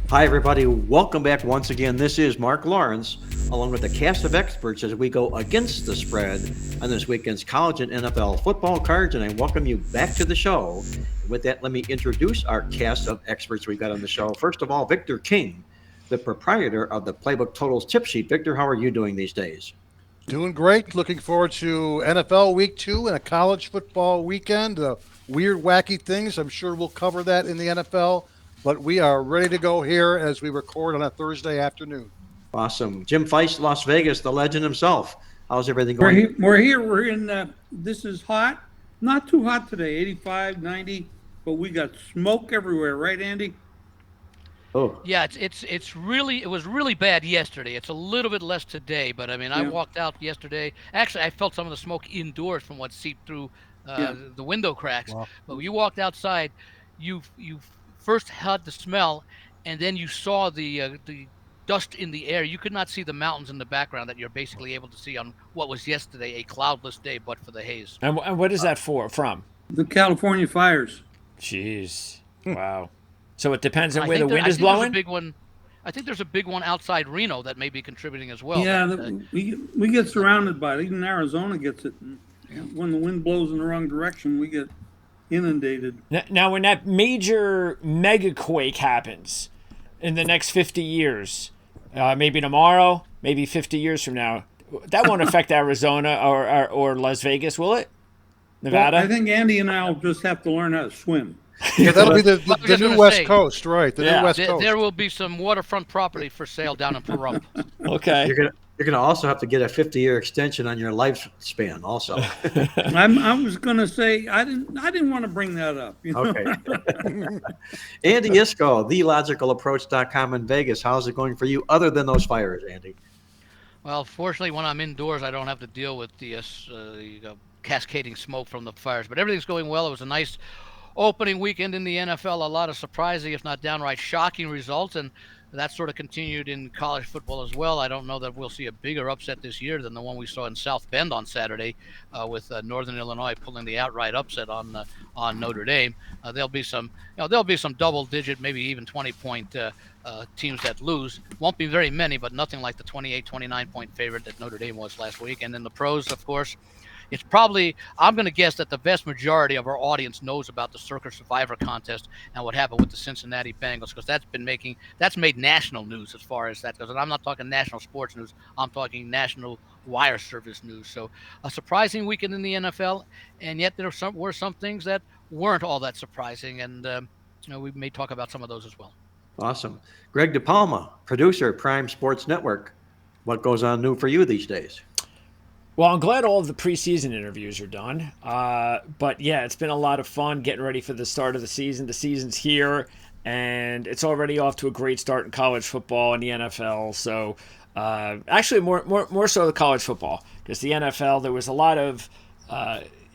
Hi, everybody. Welcome back once again. This is Mark Lawrence, along with a cast of experts as we go against the spread on this weekend's college and NFL football cards. And I welcome you back to the show. With that, let me introduce our cast of experts we've got on the show. First of all, Victor King, the proprietor of the Playbook Totals Tip Sheet. Victor, how are you doing these days? Doing great. Looking forward to NFL Week 2 and a college football weekend. Weird, wacky things. I'm sure we'll cover that in the NFL. But we are ready to go here as we record on a Thursday afternoon. Awesome. Jim Feist, Las Vegas, the legend himself. How's everything We're going? here. We're here. We're in. This is hot. Not too hot today. 85, 90, but we got smoke everywhere. Right, Andy? Oh, Yeah, it's really it was really bad yesterday. It's a little bit less today, but I mean, I Yeah. walked out yesterday. Actually, I felt some of the smoke indoors from what seeped through Yeah. the window cracks. Wow. But when you walked outside, you first had the smell, and then you saw the dust in the air. You could not see the mountains in the background that you're basically able to see on what was yesterday a cloudless day, but for the haze. And what is that from? The California fires. Jeez. Wow. So it depends on I where the think wind I is think there's a blowing? big one. I think there's a big one outside Reno that may be contributing as well. Yeah, but, we get surrounded by it. Even Arizona gets it. And when the wind blows in the wrong direction, we get inundated. Now, when that major mega quake happens in the next 50 years, maybe tomorrow, maybe 50 years from now, that won't affect Arizona or Las Vegas, will it? Nevada? Well, I think Andy and I will just have to learn how to swim. Yeah, that'll be I was the just new gonna West say, Coast, right? The Yeah. new West There, Coast. there will be some waterfront property for sale down in Pahrump. Okay. you're gonna also have to get a 50-year extension on your lifespan, also. I was going to say I didn't want to bring that up. You know? Okay. Andy Isco, thelogicalapproach.com in Vegas. How's it going for you other than those fires, Andy? Well, fortunately, when I'm indoors, I don't have to deal with the cascading smoke from the fires. But everything's going well. It was a nice opening weekend in the NFL. A lot of surprising, if not downright shocking results. And that sort of continued in college football as well. I don't know that we'll see a bigger upset this year than the one we saw in South Bend on Saturday, with Northern Illinois pulling the outright upset on Notre Dame. There'll be some double-digit, maybe even 20-point teams that lose. Won't be very many, but nothing like the 28, 29-point favorite that Notre Dame was last week. And then the pros, of course. It's probably, I'm going to guess that the vast majority of our audience knows about the Circa Survivor contest and what happened with the Cincinnati Bengals, because that's made national news as far as that goes. And I'm not talking national sports news. I'm talking national wire service news. So a surprising weekend in the NFL, and yet there were some things that weren't all that surprising. And, we may talk about some of those as well. Awesome. Greg DePalma, producer, Prime Sports Network. What goes on new for you these days? Well, I'm glad all of the preseason interviews are done. But yeah, it's been a lot of fun getting ready for the start of the season. The season's here, and it's already off to a great start in college football and the NFL. So actually, more so the college football, because the NFL, there was a lot of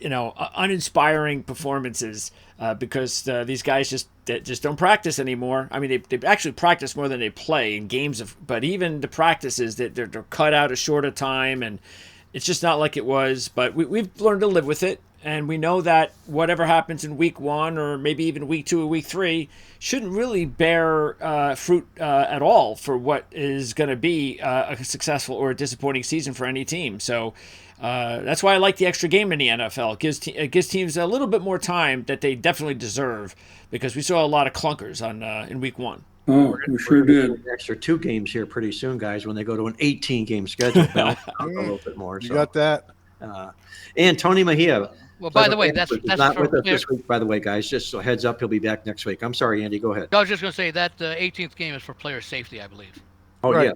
uninspiring performances because these guys just don't practice anymore. I mean, they actually practice more than they play in games but even the practices that they're cut out a shorter time, and it's just not like it was. But we've learned to live with it, and we know that whatever happens in week 1 or maybe even week 2 or week 3 shouldn't really bear fruit at all for what is going to be a successful or a disappointing season for any team. So that's why I like the extra game in the NFL. It gives teams a little bit more time that they definitely deserve, because we saw a lot of clunkers in week 1. Oh, we sure did. An extra 2 games here pretty soon, guys, when they go to an 18-game schedule. A little bit more. You So. got that? And Tony Mejia. Well, by the way, that's not with us clear. this week, by the way, guys. Just so heads up, he'll be back next week. I'm sorry, Andy. Go ahead. I was just going to say that 18th game is for player safety, I believe. Oh, Right. yeah.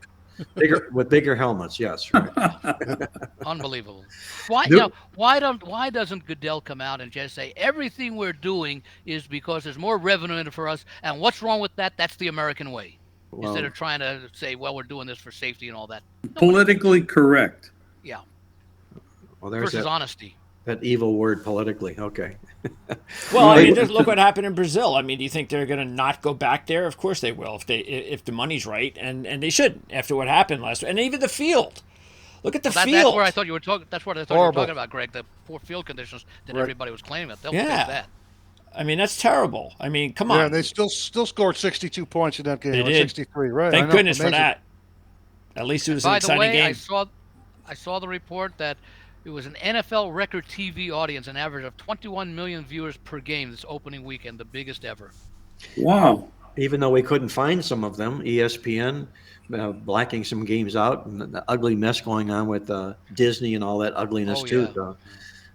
Bigger helmets, yes. Right. Unbelievable. Why Nope. why doesn't Goodell come out and just say everything we're doing is because there's more revenue in it for us, and what's wrong with that? That's the American way. Well, Instead of trying to say, well, we're doing this for safety and all that. Politically correct. Yeah. well, there's Versus that, honesty. that evil word politically. Okay. Well, I mean, Right. just look what happened in Brazil. I mean, do you think they're going to not go back there? Of course they will, if the money's right, and they should after what happened last week. And even the field. Look at the That's field. where I thought you were talking. That's what I thought Horrible. you were talking about, Greg. The poor field conditions that Right. everybody was claiming. They'll Yeah. fix that. I mean, that's terrible. I mean, come Yeah, on. and they still scored 62 points in that game, They or did. 63, right? I Thank know, goodness for amazing. that. At least it And was an by the exciting way, game. I saw the report that it was an NFL record TV audience, an average of 21 million viewers per game this opening weekend, the biggest ever. Wow. Even though we couldn't find some of them, ESPN blacking some games out, and the ugly mess going on with Disney and all that ugliness Oh, too. yeah.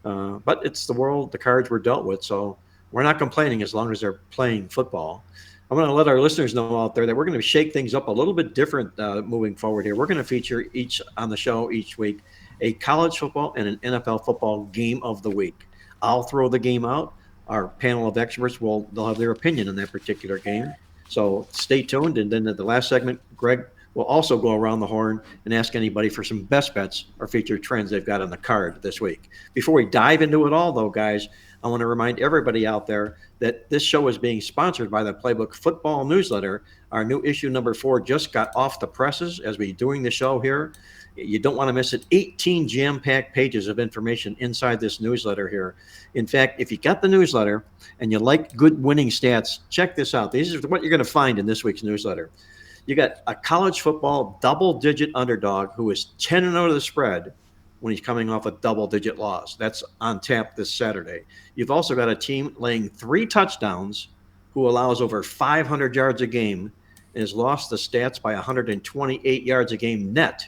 So, but it's the world, the cards were dealt with. So we're not complaining as long as they're playing football. I'm going to let our listeners know out there that we're going to shake things up a little bit different moving forward here. We're going to feature each on the show each week a college football and an NFL football game of the week. I'll throw the game out. Our panel of experts they'll have their opinion on that particular game. So stay tuned. And then at the last segment, Greg will also go around the horn and ask anybody for some best bets or featured trends they've got on the card this week. Before we dive into it all, though, guys, I want to remind everybody out there that this show is being sponsored by the Playbook Football Newsletter. Our new issue number 4 just got off the presses as we're doing the show here. You don't want to miss it. 18 jam-packed pages of information inside this newsletter here. In fact, if you got the newsletter and you like good winning stats, check this out. These are what you're going to find in this week's newsletter. You got a college football double-digit underdog who is 10-0 to the spread when he's coming off a double-digit loss. That's on tap this Saturday. You've also got a team laying 3 touchdowns who allows over 500 yards a game and has lost the stats by 128 yards a game net,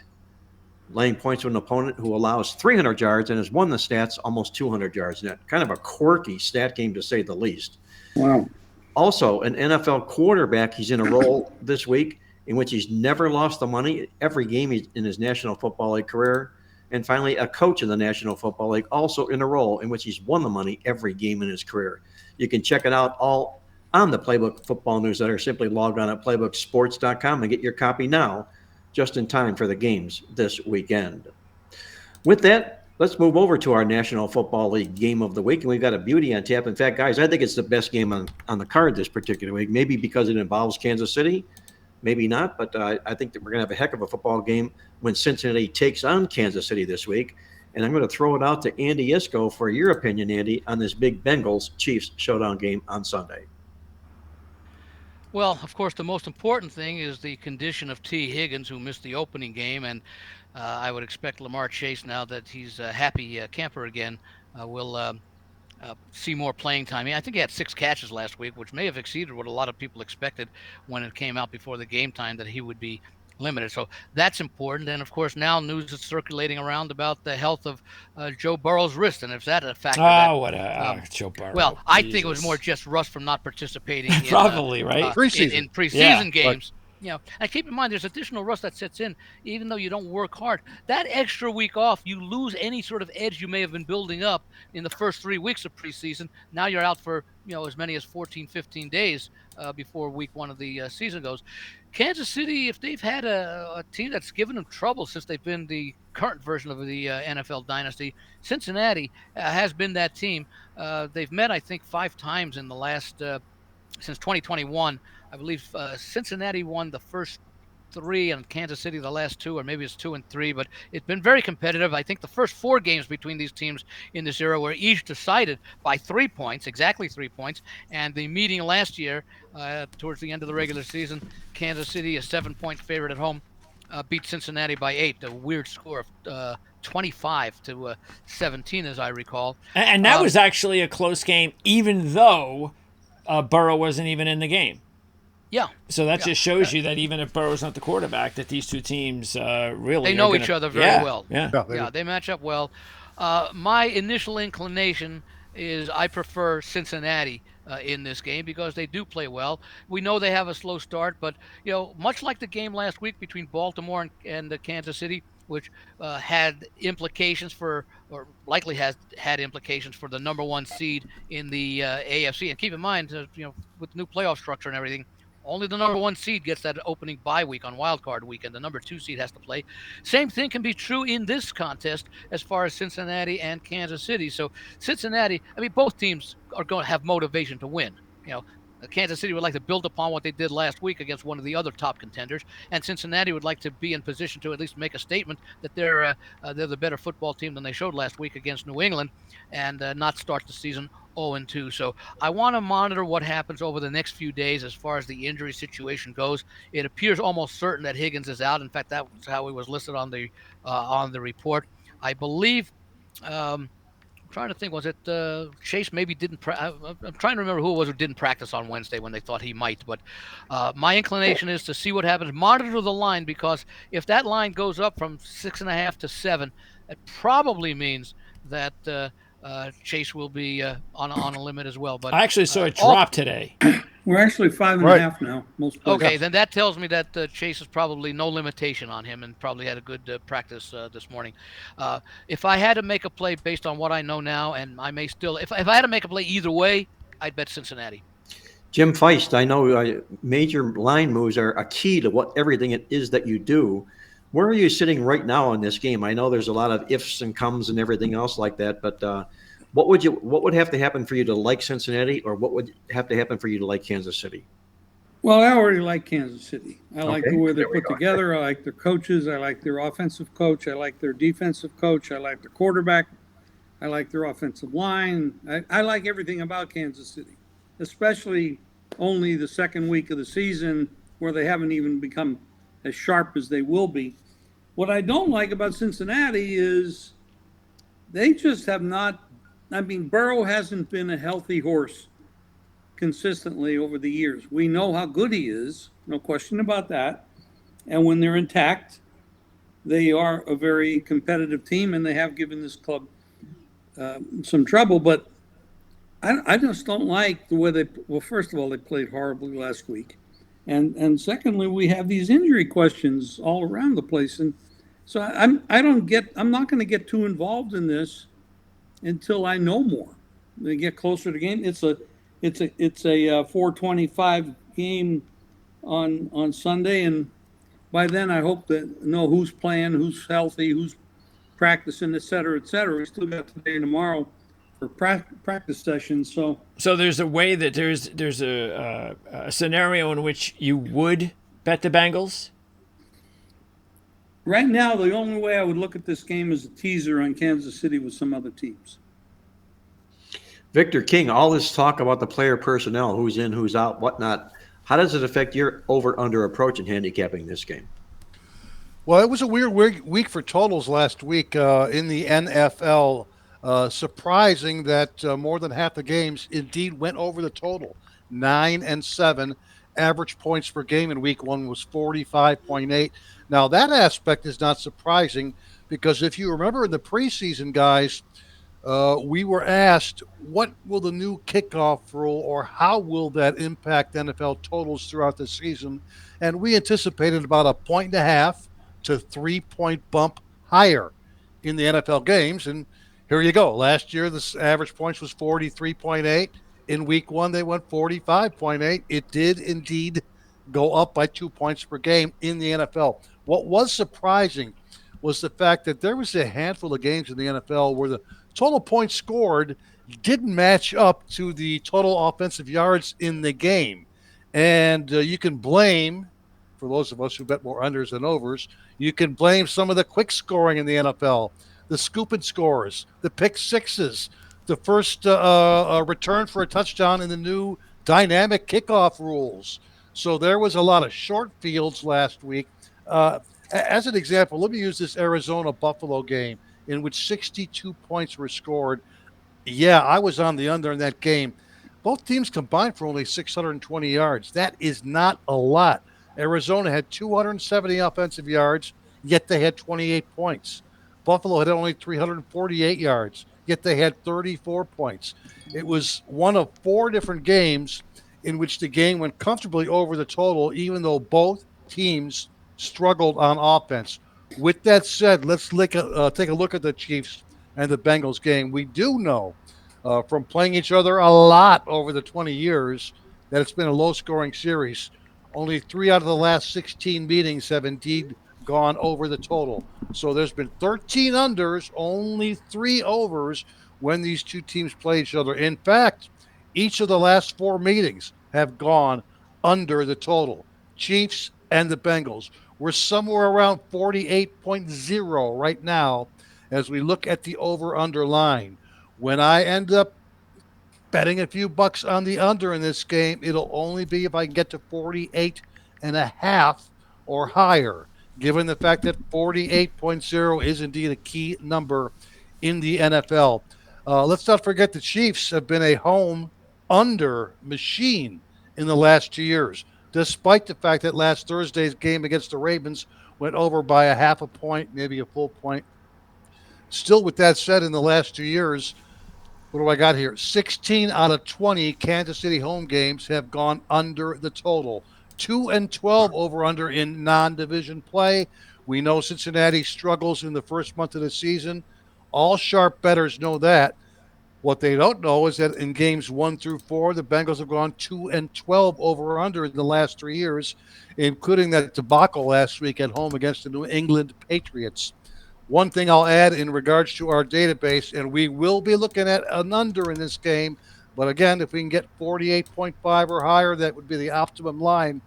laying points to an opponent who allows 300 yards and has won the stats almost 200 yards net. Kind of a quirky stat game to say the least. Wow. Also, an NFL quarterback, he's in a role this week in which he's never lost the money every game in his National Football League career. And finally, a coach in the National Football League, also in a role in which he's won the money every game in his career. You can check it out all on the Playbook Football Newsletter. Simply log on at playbooksports.com and get your copy now, just in time for the games this weekend. With that, let's move over to our National Football League game of the week, and we've got a beauty on tap. In fact, guys, I think it's the best game on the card this particular week, maybe because it involves Kansas City, maybe not, but I think that we're going to have a heck of a football game when Cincinnati takes on Kansas City this week. And I'm going to throw it out to Andy Isco for your opinion, Andy, on this big Bengals-Chiefs showdown game on Sunday. Well, of course, the most important thing is the condition of T. Higgins, who missed the opening game, and I would expect Lamar Chase, now that he's a happy camper again, will see more playing time. I think he had 6 catches last week, which may have exceeded what a lot of people expected when it came out before the game time that he would be limited. So that's important. And of course, now news is circulating around about the health of Joe Burrow's wrist, and if that a factor. Joe Burrow. Well, I think it was more just rust from not participating in, Probably, right? in preseason games. And keep in mind, there's additional rust that sets in, even though you don't work hard. That extra week off, you lose any sort of edge you may have been building up in the first 3 weeks of preseason. Now you're out for, as many as 14, 15 days before week 1 of the season goes. Kansas City, if they've had a team that's given them trouble since they've been the current version of the NFL dynasty, Cincinnati has been that team. They've met, I think, 5 times in the last since 2021. I believe Cincinnati won the first 3 and Kansas City the last 2, or maybe it's 2 and 3, but it's been very competitive. I think the first 4 games between these teams in this era were each decided by 3 points, exactly 3 points. And the meeting last year, towards the end of the regular season, Kansas City, a 7-point favorite at home, beat Cincinnati by 8, a weird score of 25 to 17, as I recall. And that was actually a close game, even though Burrow wasn't even in the game. Yeah. So that just shows you that even if Burrow's not the quarterback, that these 2 teams really they know each other very well. Yeah. They match up well. My initial inclination is I prefer Cincinnati in this game because they do play well. We know they have a slow start, but much like the game last week between Baltimore and Kansas City, which had implications for, or likely has had implications for, the number 1 seed in the AFC. And keep in mind, with the new playoff structure and everything, only the number 1 seed gets that opening bye week on Wild Card weekend. The number 2 seed has to play. Same thing can be true in this contest as far as Cincinnati and Kansas City. So Cincinnati, both teams are going to have motivation to win. Kansas City would like to build upon what they did last week against one of the other top contenders, and Cincinnati would like to be in position to at least make a statement that they're the better football team than they showed last week against New England, and not start the season 0-2. So I want to monitor what happens over the next few days as far as the injury situation goes. It appears almost certain that Higgins is out. In fact, that was how he was listed on the report. I believe. I'm trying to think, was it Chase maybe didn't I'm trying to remember who it was who didn't practice on Wednesday when they thought he might. But my inclination is to see what happens. Monitor the line, because if that line goes up from 6.5 to 7, it probably means that Chase will be on a limit as well. But I actually saw it drop today. We're actually 5.5 now. Most players. Okay, then that tells me that Chase is probably no limitation on him and probably had a good practice this morning. If I had to make a play based on what I know now, and I may still, if I had to make a play either way, I'd bet Cincinnati. Jim Feist, I know major line moves are a key to what everything it is that you do. Where are you sitting right now in this game? I know there's a lot of ifs and comes and everything else like that, but what would have to happen for you to like Cincinnati, or what would have to happen for you to like Kansas City? Well, I already like Kansas City. I like the way they're There we put go. together. I like their coaches. I like their offensive coach. I like their defensive coach. I like their quarterback. I like their offensive line. I like everything about Kansas City, especially only the second week of the season where they haven't even become as sharp as they will be. What I don't like about Cincinnati is they just have not. I mean, Burrow hasn't been a healthy horse consistently over the years. We know how good he is, no question about that. And when they're intact, they are a very competitive team, and they have given this club some trouble. But I just don't like the way they. Well, first of all, they played horribly last week, and secondly, we have these injury questions all around the place, and so I'm not going to get too involved in this until I know more. They get closer to the game. It's a 4:25 game on Sunday, and by then I hope to know who's playing, who's healthy, who's practicing, et cetera, et cetera. We still got today and tomorrow for practice sessions. So there's a way that there's a scenario in which you would bet the Bengals. right now, the only way I would look at this game is a teaser on Kansas City with some other teams. Victor King, all this talk about the player personnel, who's in, who's out, whatnot, how does it affect your over-under approach in handicapping this game? Well, it was a weird week for totals last week in the NFL. Surprising that more than half the games indeed went over the total. 9 and 7. Average points per game in week one was 45.8. Now, that aspect is not surprising because if you remember in the preseason, guys, we were asked, what will the new kickoff rule or how will that impact NFL totals throughout the season? And we anticipated about a 1.5 to 3 point bump higher in the NFL games. And here you go. Last year, the average points was 43.8. In week one, they went 45.8. It did indeed go up by 2 points per game in the NFL. What was surprising was the fact that there was a handful of games in the NFL where the total points scored didn't match up to the total offensive yards in the game. And you can blame, for those of us who bet more unders than overs, you can blame some of the quick scoring in the NFL, the scoop and scores, the pick sixes, the first return for a touchdown in the new dynamic kickoff rules. So there was a lot of short fields last week. As an example, let me use this Arizona-Buffalo game in which 62 points were scored. Yeah, I was on the under in that game. Both teams combined for only 620 yards. That is not a lot. Arizona had 270 offensive yards, yet they had 28 points. Buffalo had only 348 yards, yet they had 34 points. It was one of four different games in which the game went comfortably over the total, even though both teams struggled on offense. With that said, let's take a look at the Chiefs and the Bengals game. We do know from playing each other a lot over the 20 years that it's been a low-scoring series. Only 3 out of the last 16 meetings have indeed gone over the total. So there's been 13 unders, only 3 overs when these two teams play each other. In fact, each of the last 4 meetings, have gone under the total. Chiefs and the Bengals. We're somewhere around 48.0 right now as we look at the over-under line. When I end up betting a few bucks on the under in this game, it'll only be if I can get to 48.5 or higher, given the fact that 48.0 is indeed a key number in the NFL. Let's not forget the Chiefs have been a home under machine in the last 2 years, despite the fact that last Thursday's game against the Ravens went over by a half a point, maybe a full point. Still, with that said, in the last 2 years, what do I got here? 16 out of 20 Kansas City home games have gone under the total. 2 and 12 over under in non-division play. We know Cincinnati struggles in the first month of the season. All sharp bettors know that. What they don't know is that in games 1 through 4, the Bengals have gone 2 and 12 over under in the last 3 years, including that debacle last week at home against the New England Patriots. One thing I'll add in regards to our database, and we will be looking at an under in this game, but again, if we can get 48.5 or higher, that would be the optimum line.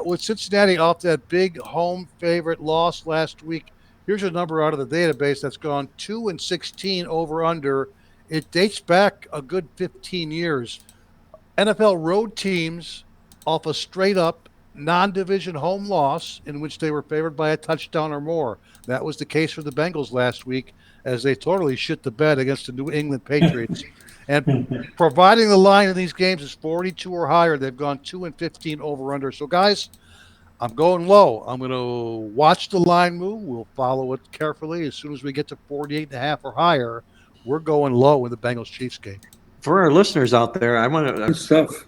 With Cincinnati off that big home favorite loss last week, here's a number out of the database that's gone 2 and 16 over under. It dates back a good 15 years. NFL road teams off a straight up non-division home loss in which they were favored by a touchdown or more. That was the case for the Bengals last week as they totally shit the bed against the New England Patriots. And providing the line in these games is 42 or higher, they've gone 2 and 15 over under. So guys, I'm going low. I'm going to watch the line move. We'll follow it carefully. As soon as we get to 48.5 or higher, we're going low in the Bengals Chiefs game. For our listeners out there, I want to Good stuff.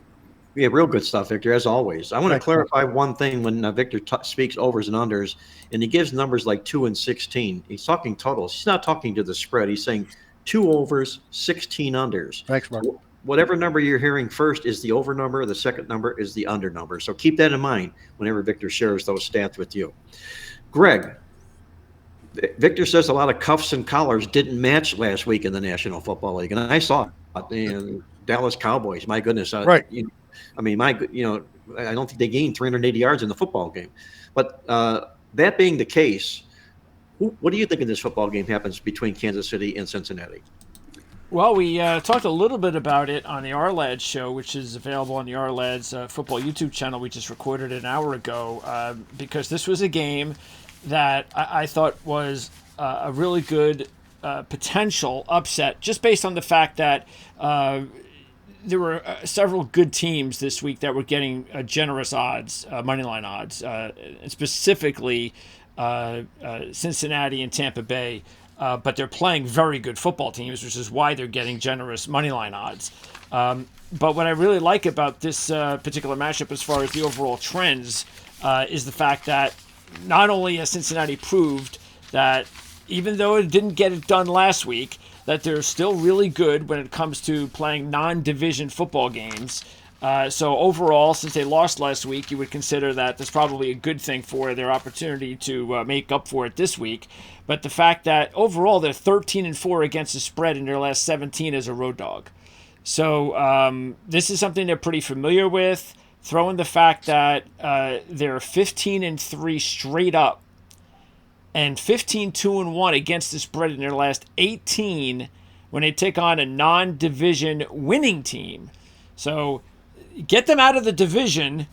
Yeah, real good stuff, Victor, as always. I want to clarify one thing when Victor speaks overs and unders, and he gives numbers like 2 and 16. He's talking totals. He's not talking to the spread. He's saying 2 overs, 16 unders. Thanks, Mark. So whatever number you're hearing first is the over number. The second number is the under number. So keep that in mind whenever Victor shares those stats with you. Greg, Victor says a lot of cuffs and collars didn't match last week in the National Football League, and I saw it. And Dallas Cowboys, my goodness. Right. I mean, I don't think they gained 380 yards in the football game. But that being the case, what do you think in this football game happens between Kansas City and Cincinnati? Well, we talked a little bit about it on the Our-Lads show, which is available on the Our-Lads football YouTube channel. We just recorded an hour ago because this was a game that I thought was a really good potential upset, just based on the fact that there were several good teams this week that were getting generous odds, moneyline odds, and specifically Cincinnati and Tampa Bay. But they're playing very good football teams, which is why they're getting generous moneyline odds. But what I really like about this particular matchup as far as the overall trends is the fact that not only has Cincinnati proved that even though it didn't get it done last week, that they're still really good when it comes to playing non-division football games. So overall, since they lost last week, you would consider that that's probably a good thing for their opportunity to make up for it this week. But the fact that overall they're 13-4 against the spread in their last 17 as a road dog. So this is something they're pretty familiar with. Throw in the fact that they're 15-3 straight up and 15-2-1 against the spread in their last 18 when they take on a non-division winning team. So get them out of the division.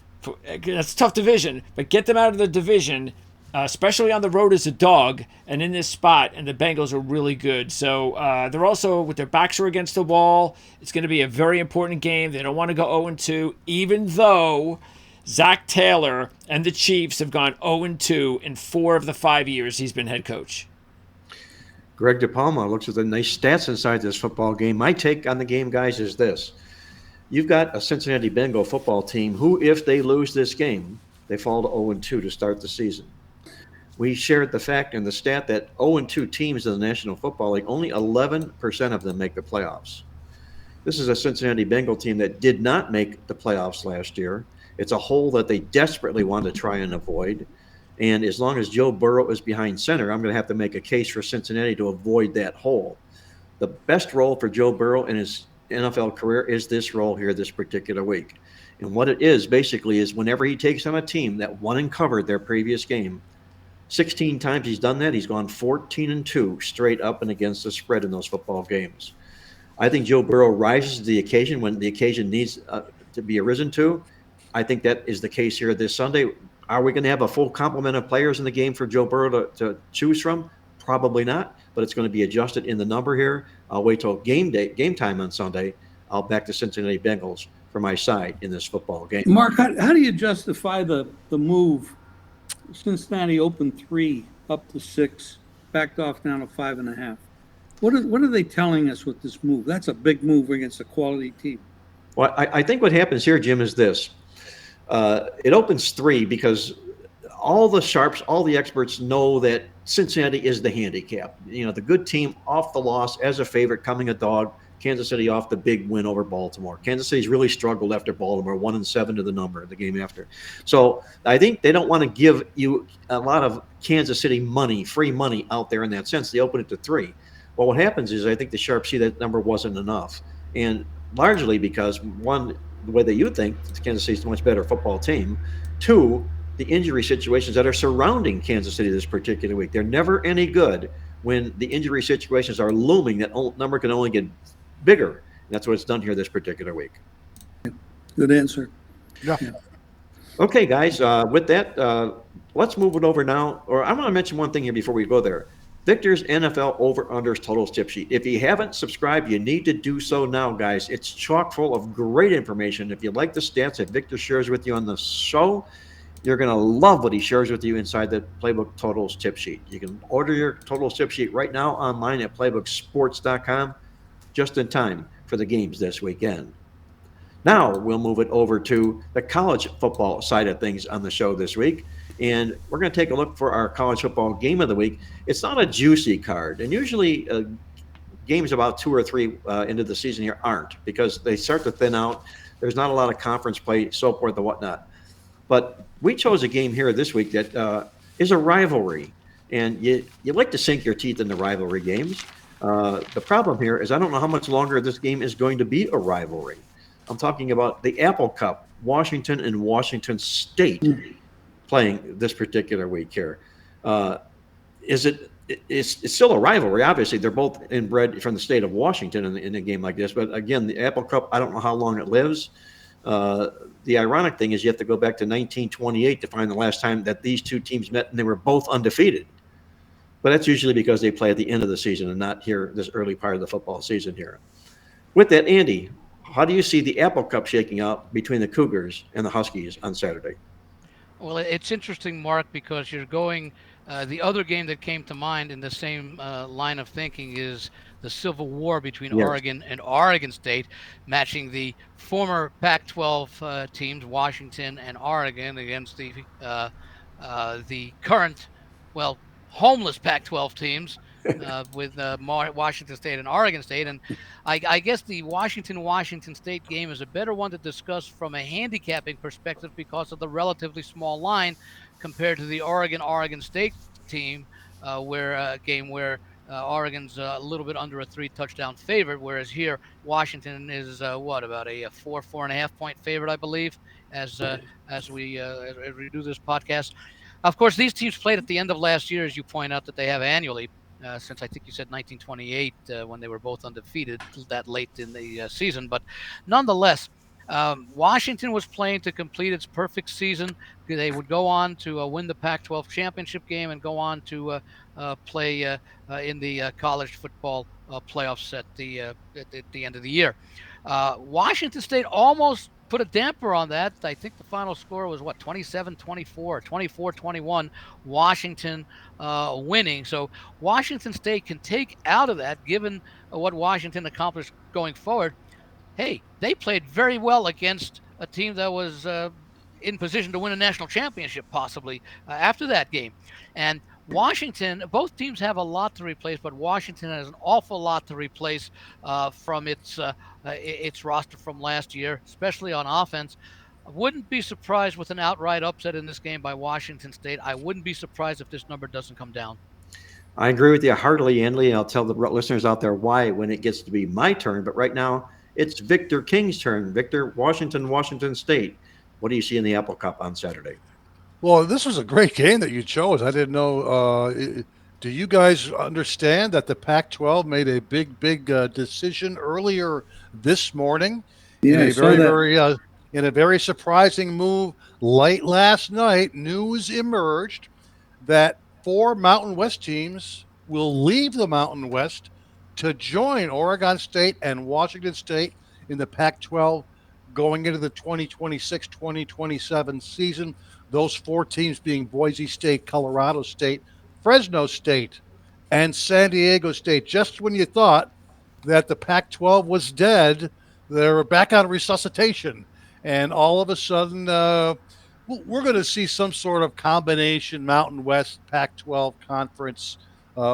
That's a tough division, but get them out of the division, especially on the road as a dog and in this spot, and the Bengals are really good. So they're also, with their backs are against the wall, it's going to be a very important game. They don't want to go 0-2, even though Zach Taylor and the Chiefs have gone 0-2 in 4 of the 5 years he's been head coach. Greg DePalma looks at the nice stats inside this football game. My take on the game, guys, is this. You've got a Cincinnati Bengal football team who, if they lose this game, they fall to 0-2 to start the season. We shared the fact and the stat that 0-2 teams in the National Football League, only 11% of them make the playoffs. This is a Cincinnati Bengal team that did not make the playoffs last year. It's a hole that they desperately want to try and avoid. And as long as Joe Burrow is behind center, I'm going to have to make a case for Cincinnati to avoid that hole. The best role for Joe Burrow in his NFL career is this role here this particular week. And what it is basically is whenever he takes on a team that won and covered their previous game, 16 times he's done that. He's gone 14-2 straight up and against the spread in those football games. I think Joe Burrow rises to the occasion when the occasion needs to be arisen to. I think that is the case here this Sunday. Are we going to have a full complement of players in the game for Joe Burrow to choose from? Probably not, but it's going to be adjusted in the number here. I'll wait till game time on Sunday. I'll back the Cincinnati Bengals for my side in this football game. Mark, how do you justify the move? Cincinnati opened 3 up to 6, backed off down to 5.5. What are they telling us with this move? That's a big move against a quality team. Well, I think what happens here, Jim, is this. It opens 3 because all the sharps, all the experts know that Cincinnati is the handicap. You know, the good team off the loss as a favorite, coming a dog. Kansas City off the big win over Baltimore. Kansas City's really struggled after Baltimore, 1-7 to the number the game after. So I think they don't want to give you a lot of Kansas City money, free money out there in that sense. They open it to 3. Well, what happens is I think the sharps see that number wasn't enough. And largely because, one, the way that you think Kansas City's a much better football team. 2, the injury situations that are surrounding Kansas City this particular week. They're never any good when the injury situations are looming. That number can only get bigger. And that's what it's done here this particular week. Good answer. Yeah. Okay, guys, with that, let's move it over now. Or I want to mention one thing here before we go there. Victor's NFL over-unders totals tip sheet. If you haven't subscribed, you need to do so now, guys. It's chock full of great information. If you like the stats that Victor shares with you on the show, you're going to love what he shares with you inside the Playbook Totals tip sheet. You can order your Totals tip sheet right now online at playbooksports.com, just in time for the games this weekend. Now we'll move it over to the college football side of things on the show this week. And we're going to take a look for our college football game of the week. It's not a juicy card. And usually games about 2 or 3 into the season here aren't, because they start to thin out. There's not a lot of conference play, so forth and whatnot. But we chose a game here this week that is a rivalry. And you like to sink your teeth in the rivalry games. The problem here is I don't know how much longer this game is going to be a rivalry. I'm talking about the Apple Cup, Washington and Washington State playing this particular week here. It's still a rivalry. Obviously, they're both inbred from the state of Washington in a game like this. But again, the Apple Cup, I don't know how long it lives. The ironic thing is you have to go back to 1928 to find the last time that these two teams met, and they were both undefeated. But that's usually because they play at the end of the season and not here this early part of the football season here. With that, Andy, how do you see the Apple Cup shaking out between the Cougars and the Huskies on Saturday? Well, it's interesting, Mark, because you're going. The other game that came to mind in the same line of thinking is the Civil War between Yes. Oregon and Oregon State, matching the former Pac-12 teams, Washington and Oregon, against the current, well, homeless Pac-12 teams with Washington State and Oregon State. And I guess the Washington State game is a better one to discuss from a handicapping perspective because of the relatively small line compared to the Oregon State team, where Oregon's a little bit under a 3-touchdown favorite, whereas here Washington is about a 4.5 point favorite, I believe, as we do this podcast. Of course, these teams played at the end of last year, as you point out, that they have annually, since I think you said 1928, when they were both undefeated that late in the season. But nonetheless, Washington was playing to complete its perfect season. They would go on to win the Pac-12 championship game and go on to play in the college football playoffs at the end of the year. Washington State almost put a damper on that. I think the final score was 27-24, 24-21, Washington winning. So Washington State can take out of that, given what Washington accomplished going forward. Hey, they played very well against a team that was in position to win a national championship, possibly after that game. And Washington, both teams have a lot to replace, but Washington has an awful lot to replace from its roster from last year, especially on offense. I wouldn't be surprised with an outright upset in this game by Washington State. I wouldn't be surprised if this number doesn't come down. I agree with you heartily, Andy. I'll tell the listeners out there why when it gets to be my turn. But right now, it's Victor King's turn. Victor, Washington State. What do you see in the Apple Cup on Saturday? Well, this was a great game that you chose. I didn't know. Do you guys understand that the Pac-12 made a big decision earlier this morning in Yeah, I a saw that. in a very surprising move? Late last night, news emerged that 4 Mountain West teams will leave the Mountain West to join Oregon State and Washington State in the Pac 12 going into the 2026-2027 season. Those 4 teams being Boise State, Colorado State, Fresno State, and San Diego State. Just when you thought that the Pac 12 was dead, they're back on resuscitation. And all of a sudden, we're going to see some sort of combination Mountain West Pac-12 conference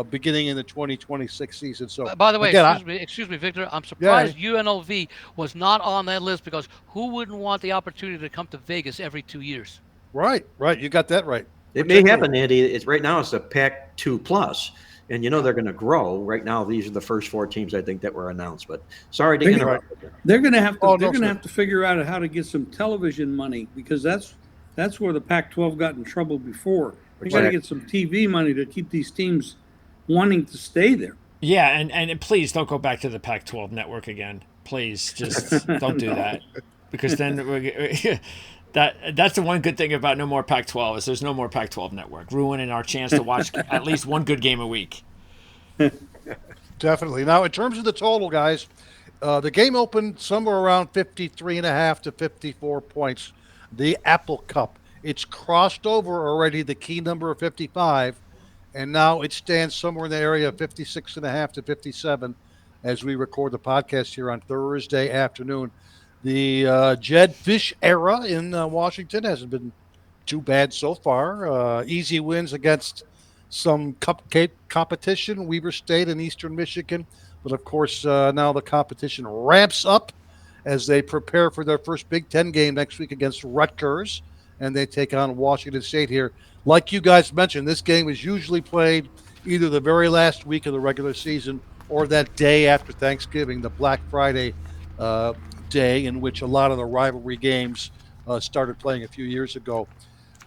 beginning in the 2026 season. So, By the way, again, excuse me, Victor. I'm surprised UNLV was not on that list because who wouldn't want the opportunity to come to Vegas every 2 years? right. You got that right. It may happen, Andy. It's right now. It's a Pac-2 plus, and they're going to grow. Right now, these are the first 4 teams I think that were announced. But sorry to interrupt. They're going to have to. Oh, they're no, going to sir. have to figure out how to get some television money because that's where the Pac-12 got in trouble before. They got to get some TV money to keep these teams wanting to stay there. Yeah, and please don't go back to the Pac-12 network again. Please, just don't do that, because then that's the one good thing about no more Pac-12 is there's no more Pac-12 network, ruining our chance to watch at least one good game a week. Definitely. Now, in terms of the total, guys, the game opened somewhere around 53.5 to 54 points. The Apple Cup. It's crossed over already the key number of 55, and now it stands somewhere in the area of 56.5 to 57 as we record the podcast here on Thursday afternoon. The Jed Fish era in Washington hasn't been too bad so far. Easy wins against some cupcake competition, Weber State and Eastern Michigan. But of course, now the competition ramps up as they prepare for their first Big Ten game next week against Rutgers, and they take on Washington State here. Like you guys mentioned, this game is usually played either the very last week of the regular season or that day after Thanksgiving, the Black Friday day, in which a lot of the rivalry games started playing a few years ago.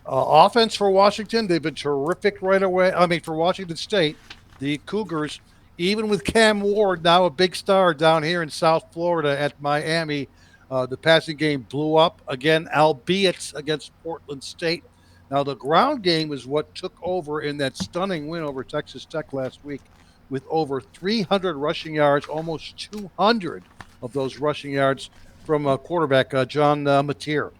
Offense for Washington, they've been terrific right away. I mean, for Washington State, the Cougars, even with Cam Ward, now a big star down here in South Florida at Miami, the passing game blew up again, albeit against Portland State. Now, the ground game is what took over in that stunning win over Texas Tech last week with over 300 rushing yards, almost 200 of those rushing yards from quarterback John Mateer.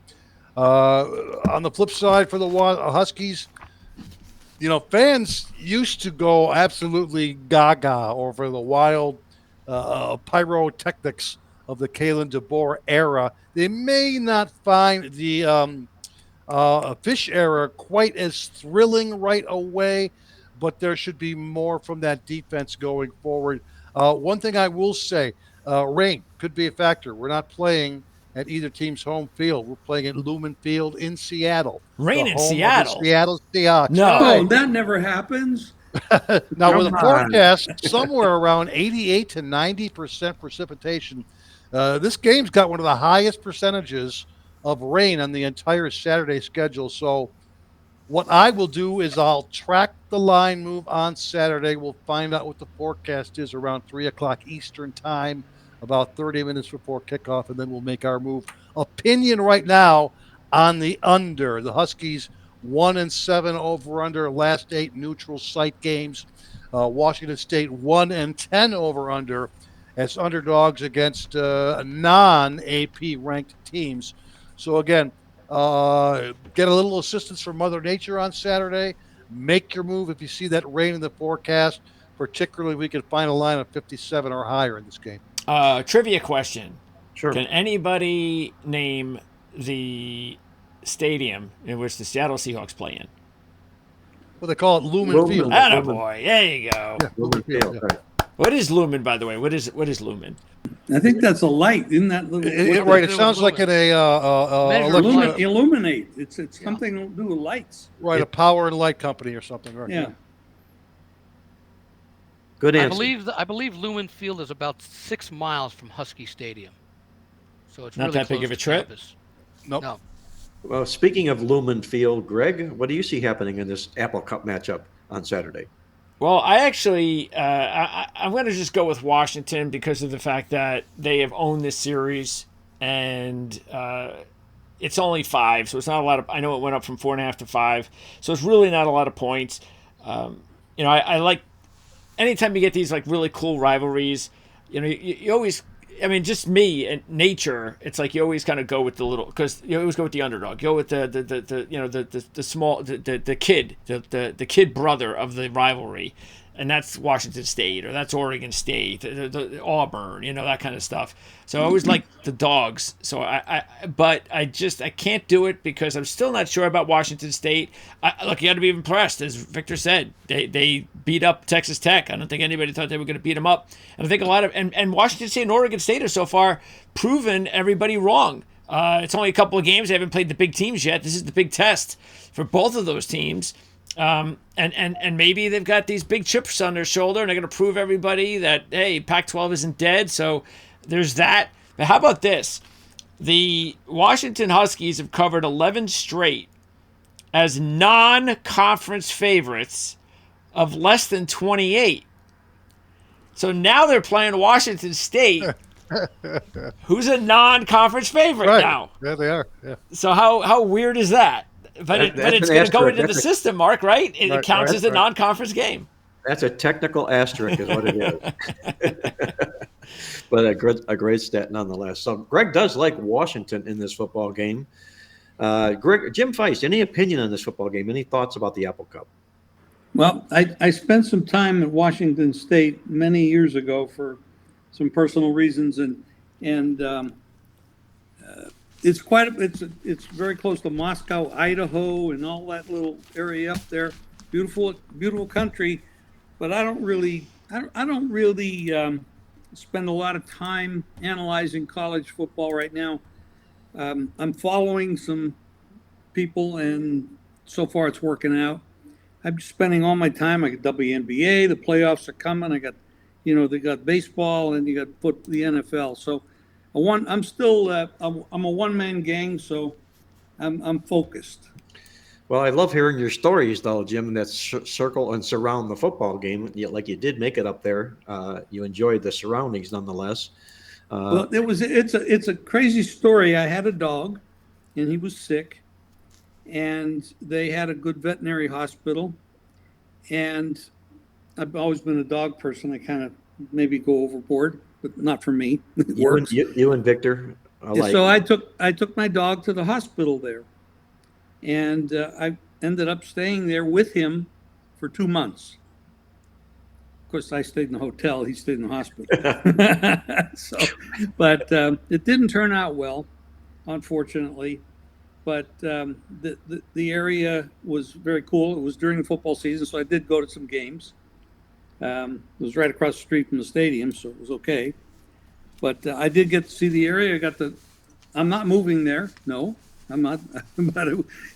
On the flip side for the Huskies, fans used to go absolutely gaga over the wild pyrotechnics of the Kalen DeBoer era. They may not find the Fish era quite as thrilling right away, but there should be more from that defense going forward. One thing I will say, rain could be a factor. We're not playing at either team's home field. We're playing at Lumen Field in Seattle. Rain in Seattle? Seattle Seahawks. No. Oh, that never happens. Now, with a forecast somewhere around 88 to 90% precipitation, this game's got one of the highest percentages of rain on the entire Saturday schedule. So what I will do is I'll track the line move on Saturday. We'll find out what the forecast is around 3 o'clock Eastern time, about 30 minutes before kickoff, and then we'll make our move. Opinion right now on the under. The Huskies 1-7 over/under last 8 neutral site games. Washington State 1-10 over/under as underdogs against non-AP ranked teams. So again, get a little assistance from Mother Nature on Saturday. Make your move if you see that rain in the forecast. Particularly, we can find a line of 57 or higher in this game. Trivia question. Sure. Can anybody name the stadium in which the Seattle Seahawks play in? Well, they call it Lumen Field. Attaboy. There you go. Yeah, Lumen Field. Right. What is Lumen, by the way? What is Lumen? I think that's a light, isn't that little? Right. It sounds like Illuminate. It's something to do with lights. Right, a power and light company or something. Right. Yeah. Good answer. I believe Lumen Field is about 6 miles from Husky Stadium. So it's Not really that big close of a to trip? campus. Nope. No. Well, speaking of Lumen Field, Greg, what do you see happening in this Apple Cup matchup on Saturday? Well, I actually, I'm going to just go with Washington because of the fact that they have owned this series, and it's only 5, so it's not a lot of. I know it went up from 4.5 to 5, so it's really not a lot of points. I like anytime you get these like really cool rivalries. You always. I mean, just me and nature. It's like you always kind of go with the little, because you always go with the underdog. You go with the small the kid the kid brother of the rivalry, and that's Washington State or that's Oregon State, the Auburn, that kind of stuff. So I always like the dogs. So but I can't do it because I'm still not sure about Washington State. Look, you got to be impressed, as Victor said. They beat up Texas Tech. I don't think anybody thought they were going to beat them up. And I think a lot of and Washington State and Oregon State have so far proven everybody wrong. It's only a couple of games. They haven't played the big teams yet. This is the big test for both of those teams. And maybe they've got these big chips on their shoulder, and they're going to prove everybody that, hey, Pac-12 isn't dead. So there's that. But how about this? The Washington Huskies have covered 11 straight as non-conference favorites of less than 28. So now they're playing Washington State, who's a non-conference favorite now. Yeah, they are. Yeah. So how weird is that? But it's going to go into the system, Mark, right? It counts as a non-conference game. That's a technical asterisk is what it is. But a great stat nonetheless. So Greg does like Washington in this football game. Greg, Jim Feist, any opinion on this football game? Any thoughts about the Apple Cup? Well, I spent some time at Washington State many years ago for some personal reasons, and it's very close to Moscow, Idaho, and all that little area up there. Beautiful country, but I don't really spend a lot of time analyzing college football right now. I'm following some people, and so far it's working out. I'm spending all my time. I got WNBA. The playoffs are coming. I got, they got baseball, and you got the NFL. So, I'm still. I'm a one-man gang, so I'm focused. Well, I love hearing your stories, though, Jim. That circle and surround the football game. Like you did make it up there. You enjoyed the surroundings, nonetheless. Well, it's a crazy story. I had a dog, and he was sick, and they had a good veterinary hospital, and I've always been a dog person. I kind of maybe go overboard, but not for me. You and Victor alike. So I took my dog to the hospital there, and I ended up staying there with him for 2 months. Of course, I stayed in the hotel. He stayed in the hospital. But it didn't turn out well, unfortunately. But the area was very cool. It was during the football season, so I did go to some games. It was right across the street from the stadium, so it was okay. But I did get to see the area. I'm not moving there. No, I'm not. But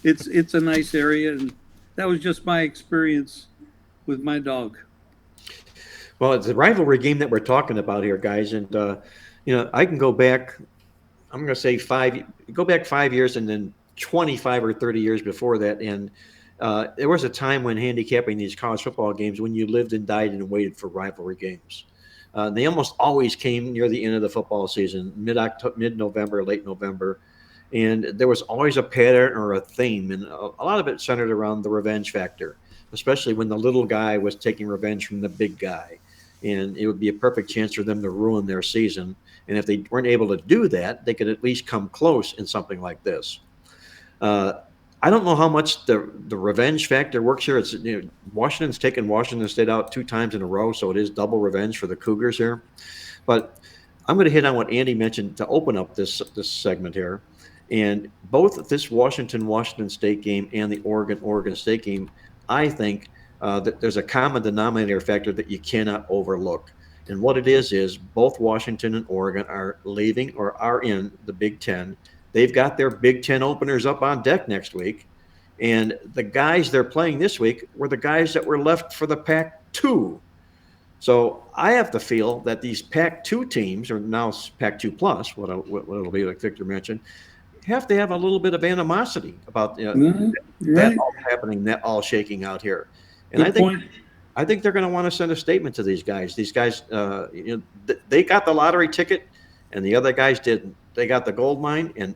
it's a nice area, and that was just my experience with my dog. Well, it's a rivalry game that we're talking about here, guys, and I can go back. I'm going to say 5 years, and then 25 or 30 years before that, and there was a time when handicapping these college football games when you lived and died and waited for rivalry games. They almost always came near the end of the football season, mid-November, late November, and there was always a pattern or a theme, and a lot of it centered around the revenge factor, especially when the little guy was taking revenge from the big guy, and it would be a perfect chance for them to ruin their season. And if they weren't able to do that, they could at least come close in something like this. I don't know how much the revenge factor works here. It's Washington's taken Washington State out 2 times in a row, so it is double revenge for the Cougars here. But I'm going to hit on what Andy mentioned to open up this segment here. And both this Washington State game and the Oregon State game, I think that there's a common denominator factor that you cannot overlook. And what it is both Washington and Oregon are leaving or are in the Big Ten. They've got their Big Ten openers up on deck next week. And the guys they're playing this week were the guys that were left for the Pac-2. So I have to feel that these Pac-2 teams, or now Pac-2 plus, what it'll be, like Victor mentioned, have to have a little bit of animosity about that Right. all happening, that all shaking out here. And Good point. I think they're going to want to send a statement to these guys. These guys, they got the lottery ticket, and the other guys didn't. They got the gold mine, and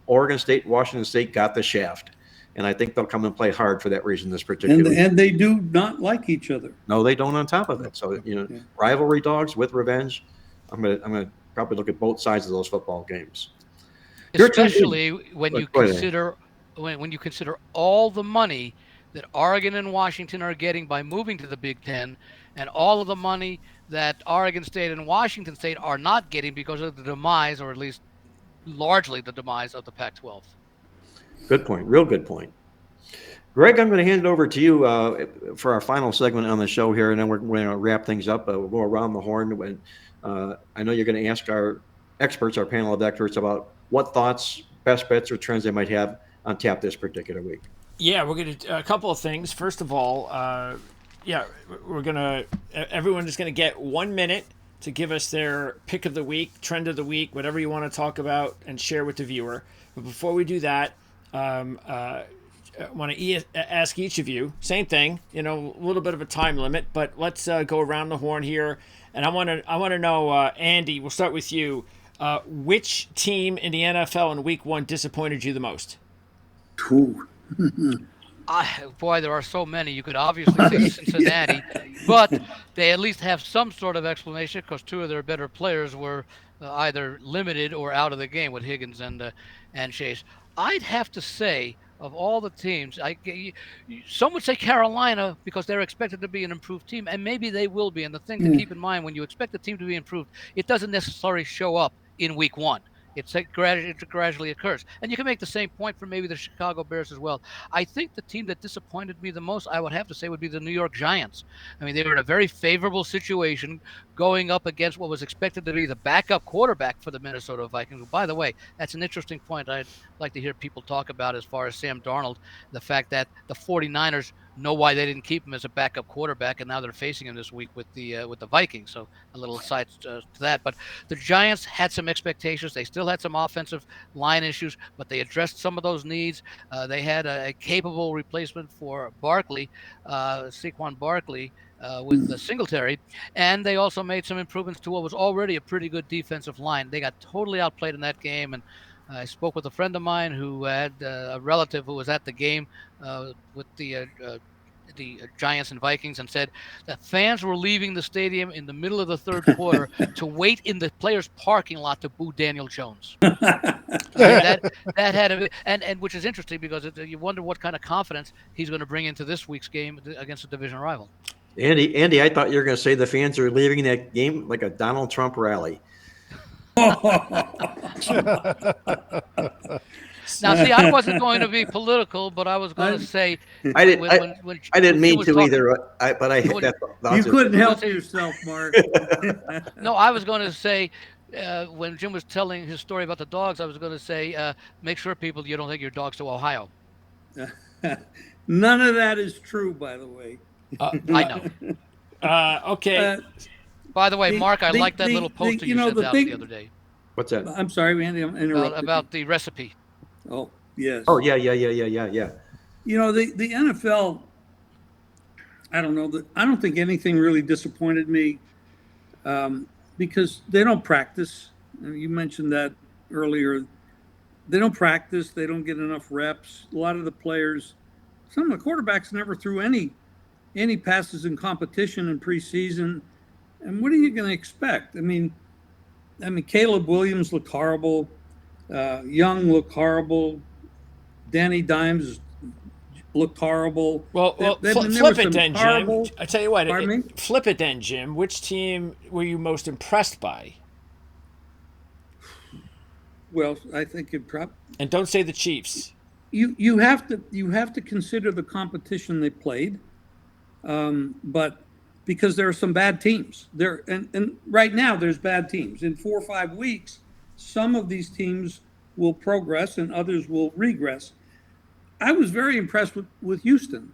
Oregon State, Washington State got the shaft. And I think they'll come and play hard for that reason. This particular, And they do not like each other. no, they don't. On top of it, so Yeah. rivalry dogs with revenge. I'm gonna probably look at both sides of those football games. Your turn. Especially when you Go ahead. consider when you consider all the money that Oregon and Washington are getting by moving to the Big Ten, and all of the money that Oregon State and Washington State are not getting because of the demise, or at least largely the demise, of the Pac-12. Good point. Real good point. Greg, I'm going to hand it over to you for our final segment on the show here, and then we're going to wrap things up. We'll go around the horn. When I know you're going to ask our experts, our panel of experts, about what thoughts, best bets, or trends they might have on tap this particular week. Yeah, we're going to a couple of things. First of all, we're going to everyone is going to get 1 minute to give us their pick of the week, trend of the week, whatever you want to talk about and share with the viewer. But before we do that, I want to ask each of you, same thing, a little bit of a time limit, but let's go around the horn here. And I want to know, Andy, we'll start with you. Which team in the NFL in Week 1 disappointed you the most? Ooh. Boy, there are so many. You could obviously say Cincinnati, but they at least have some sort of explanation because two of their better players were either limited or out of the game with Higgins and Chase. I'd have to say, of all the teams, some would say Carolina because they're expected to be an improved team, and maybe they will be. And the thing to keep in mind, when you expect a team to be improved, it doesn't necessarily show up in Week 1. It gradually occurs. And you can make the same point for maybe the Chicago Bears as well. I think the team that disappointed me the most, I would have to say, would be the New York Giants. I mean, they were in a very favorable situation going up against what was expected to be the backup quarterback for the Minnesota Vikings. By the way, that's an interesting point I'd like to hear people talk about as far as Sam Darnold, the fact that the 49ers know why they didn't keep him as a backup quarterback, and now they're facing him this week with the Vikings. So a little aside to that. But the Giants had some expectations. They still had some offensive line issues, but they addressed some of those needs. They had a capable replacement for Barkley, Saquon Barkley, with Singletary, and they also made some improvements to what was already a pretty good defensive line. They got totally outplayed in that game, and I spoke with a friend of mine who had a relative who was at the game with the Giants and Vikings, and said that fans were leaving the stadium in the middle of the third quarter to wait in the players' parking lot to boo Daniel Jones. That had and which is interesting because you wonder what kind of confidence he's going to bring into this week's game against a division rival. Andy, I thought you were going to say the fans are leaving that game like a Donald Trump rally. Now, see, I wasn't going to be political, but I was going to say I didn't mean to either. You couldn't help yourself, Mark. No, I was going to say when Jim was telling his story about the dogs, I was going to say make sure people you don't take your dogs to Ohio. None of that is true, by the way. I know. Okay. By the way, Mark, I like that little poster you sent out the other day. What's that? I'm sorry, Andy, I'm interrupting. About the recipe. Oh, yes. Oh, yeah. The NFL, I don't know. I don't think anything really disappointed me because they don't practice. You mentioned that earlier. They don't practice. They don't get enough reps. A lot of the players, some of the quarterbacks never threw any passes in competition in preseason. And what are you going to expect? I mean, Caleb Williams looked horrible. Young looked horrible. Danny Dimes looked horrible. Well, flip it then, Jim. I tell you what. Flip it then, Jim. Which team were you most impressed by? Well, I think it probably. And don't say the Chiefs. You have to consider the competition they played, but because there are some bad teams there, and right now there's bad teams. In 4 or 5 weeks, some of these teams will progress and others will regress. I was very impressed with Houston.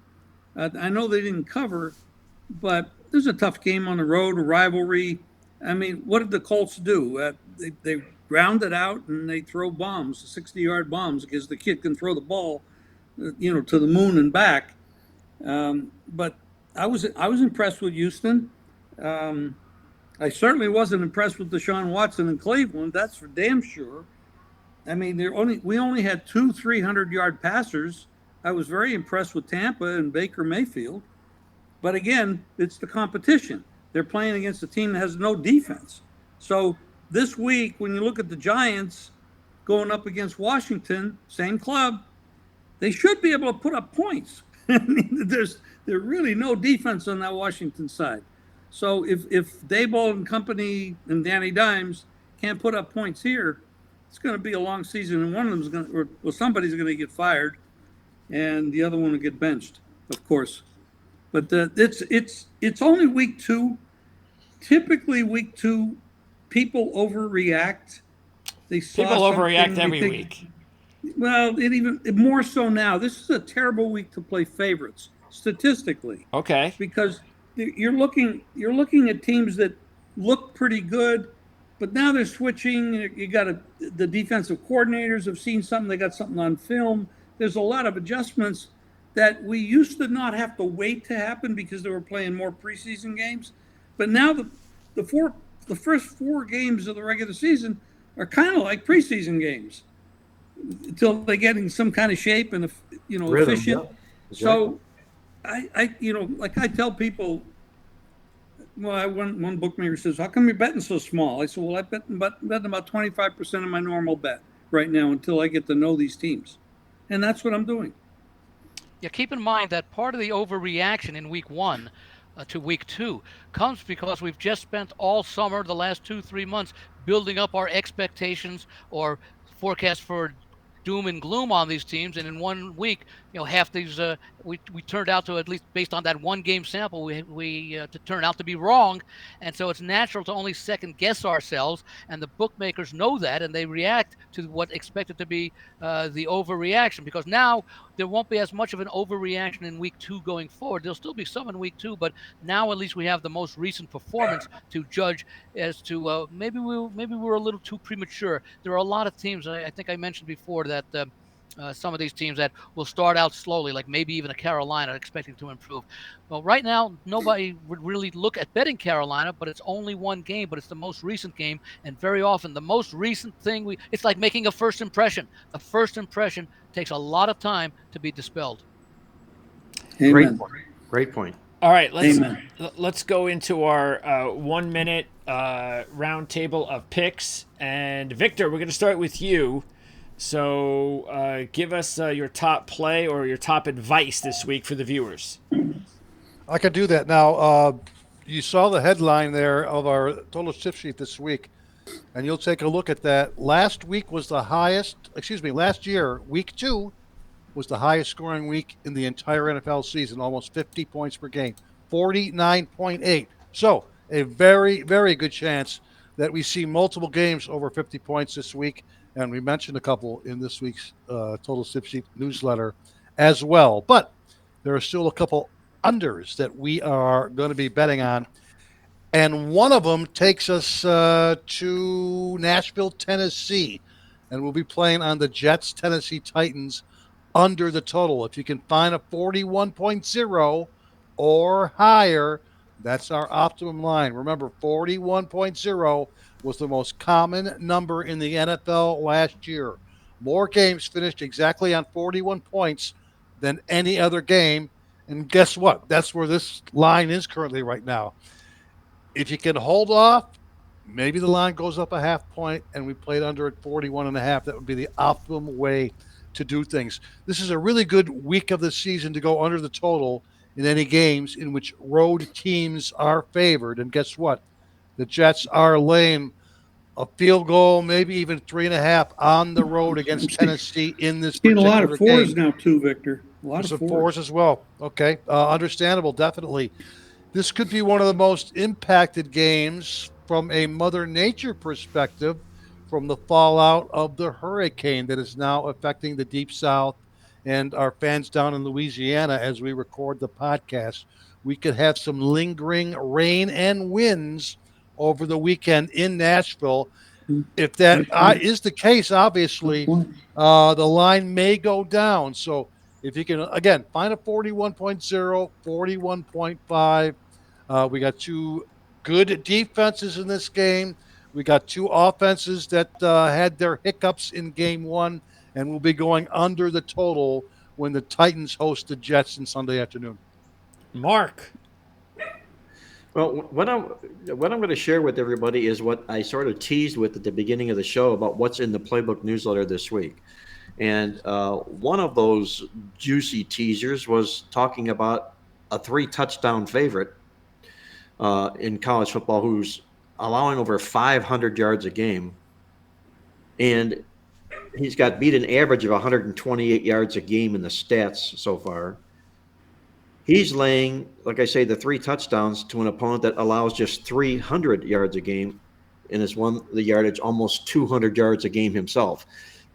I know they didn't cover, but there's a tough game on the road, a rivalry. I mean, what did the Colts do? They ground it out and they throw bombs, 60-yard bombs, because the kid can throw the ball, to the moon and back. But I was impressed with Houston. I certainly wasn't impressed with Deshaun Watson in Cleveland. That's for damn sure. I mean, we only had two 300-yard passers. I was very impressed with Tampa and Baker Mayfield. But again, it's the competition. They're playing against a team that has no defense. So this week, when you look at the Giants going up against Washington, same club, they should be able to put up points. I mean, there's really no defense on that Washington side. So if Daboll and company and Danny Dimes can't put up points here, it's going to be a long season, and one of them is going to, or somebody's going to get fired, and the other one will get benched, of course. But it's only week 2. Typically, week 2, people overreact. People overreact every week. Well, even more so now. This is a terrible week to play favorites statistically. Okay. Because you're looking at teams that look pretty good, but now they're switching. You got the defensive coordinators have seen something. They got something on film. There's a lot of adjustments that we used to not have to wait to happen because they were playing more preseason games. But now the first 4 games of the regular season are kind of like preseason games until they get in some kind of shape and Rhythm, efficient. yeah. Exactly. So like I tell people, well, one bookmaker says, "How come you're betting so small?" I said, "Well, I'm betting about 25% of my normal bet right now until I get to know these teams," and that's what I'm doing. Yeah, keep in mind that part of the overreaction in week 1 to week 2 comes because we've just spent all summer, the last 2-3 months, building up our expectations or forecast for doom and gloom on these teams, and in 1 week, half these we turned out to, at least based on that 1 game sample, we to turn out to be wrong, and so it's natural to only second guess ourselves, and the bookmakers know that, and they react to what expected to be the overreaction, because now there won't be as much of an overreaction in week 2 going forward. There'll still be some in week 2, but now at least we have the most recent performance to judge as to maybe we're a little too premature. There are a lot of teams, I think I mentioned before, that some of these teams that will start out slowly, like maybe even a Carolina, expecting to improve. Well, right now, nobody would really look at betting Carolina, but it's only 1 game, but it's the most recent game. And very often, the most recent thing, it's like making a first impression. A first impression takes a lot of time to be dispelled. Amen. Great point. All right, let's go into our 1 minute round table of picks. And Victor, we're going to start with you. So give us your top play or your top advice this week for the viewers. I can do that. Now, you saw the headline there of our total shift sheet this week, and you'll take a look at that. Last week was the highest, last year, week 2 was the highest scoring week in the entire NFL season, almost 50 points per game, 49.8. So a very, very good chance that we see multiple games over 50 points this week. And we mentioned a couple in this week's Total Sip Sheet newsletter as well. But there are still a couple unders that we are going to be betting on. And one of them takes us to Nashville, Tennessee. And we'll be playing on the Jets, Tennessee Titans under the total. If you can find a 41.0 or higher, that's our optimum line. Remember, 41.0 was the most common number in the NFL last year. More games finished exactly on 41 points than any other game. And guess what? That's where this line is currently right now. If you can hold off, maybe the line goes up a half point and we played under at 41.5. That would be the optimum way to do things. This is a really good week of the season to go under the total in any games in which road teams are favored. And guess what? The Jets are laying a field goal, maybe even 3.5 on the road against Tennessee in this Seen a particular lot of 4s game. now too, Victor. A lot Some of 4s as well. Okay, understandable, definitely. This could be one of the most impacted games from a Mother Nature perspective from the fallout of the hurricane that is now affecting the Deep South and our fans down in Louisiana as we record the podcast. we could have some lingering rain and winds over the weekend in Nashville. If that Good point. is the case, Good obviously, point. the line may go down. So if you can, again, find a 41.0, 41.5, we got two good defenses in this game. We got two offenses that had their hiccups in game one and will be going under the total when the Titans host the Jets on Sunday afternoon. Mark. Well, what I'm going to share with everybody is what I sort of teased with at the beginning of the show about what's in the Playbook newsletter this week. And one of those juicy teasers was talking about a 3 touchdown favorite in college football who's allowing over 500 yards a game. And he's got beat an average of 128 yards a game in the stats so far. He's laying, like I say, the 3 touchdowns to an opponent that allows just 300 yards a game and has won the yardage almost 200 yards a game himself.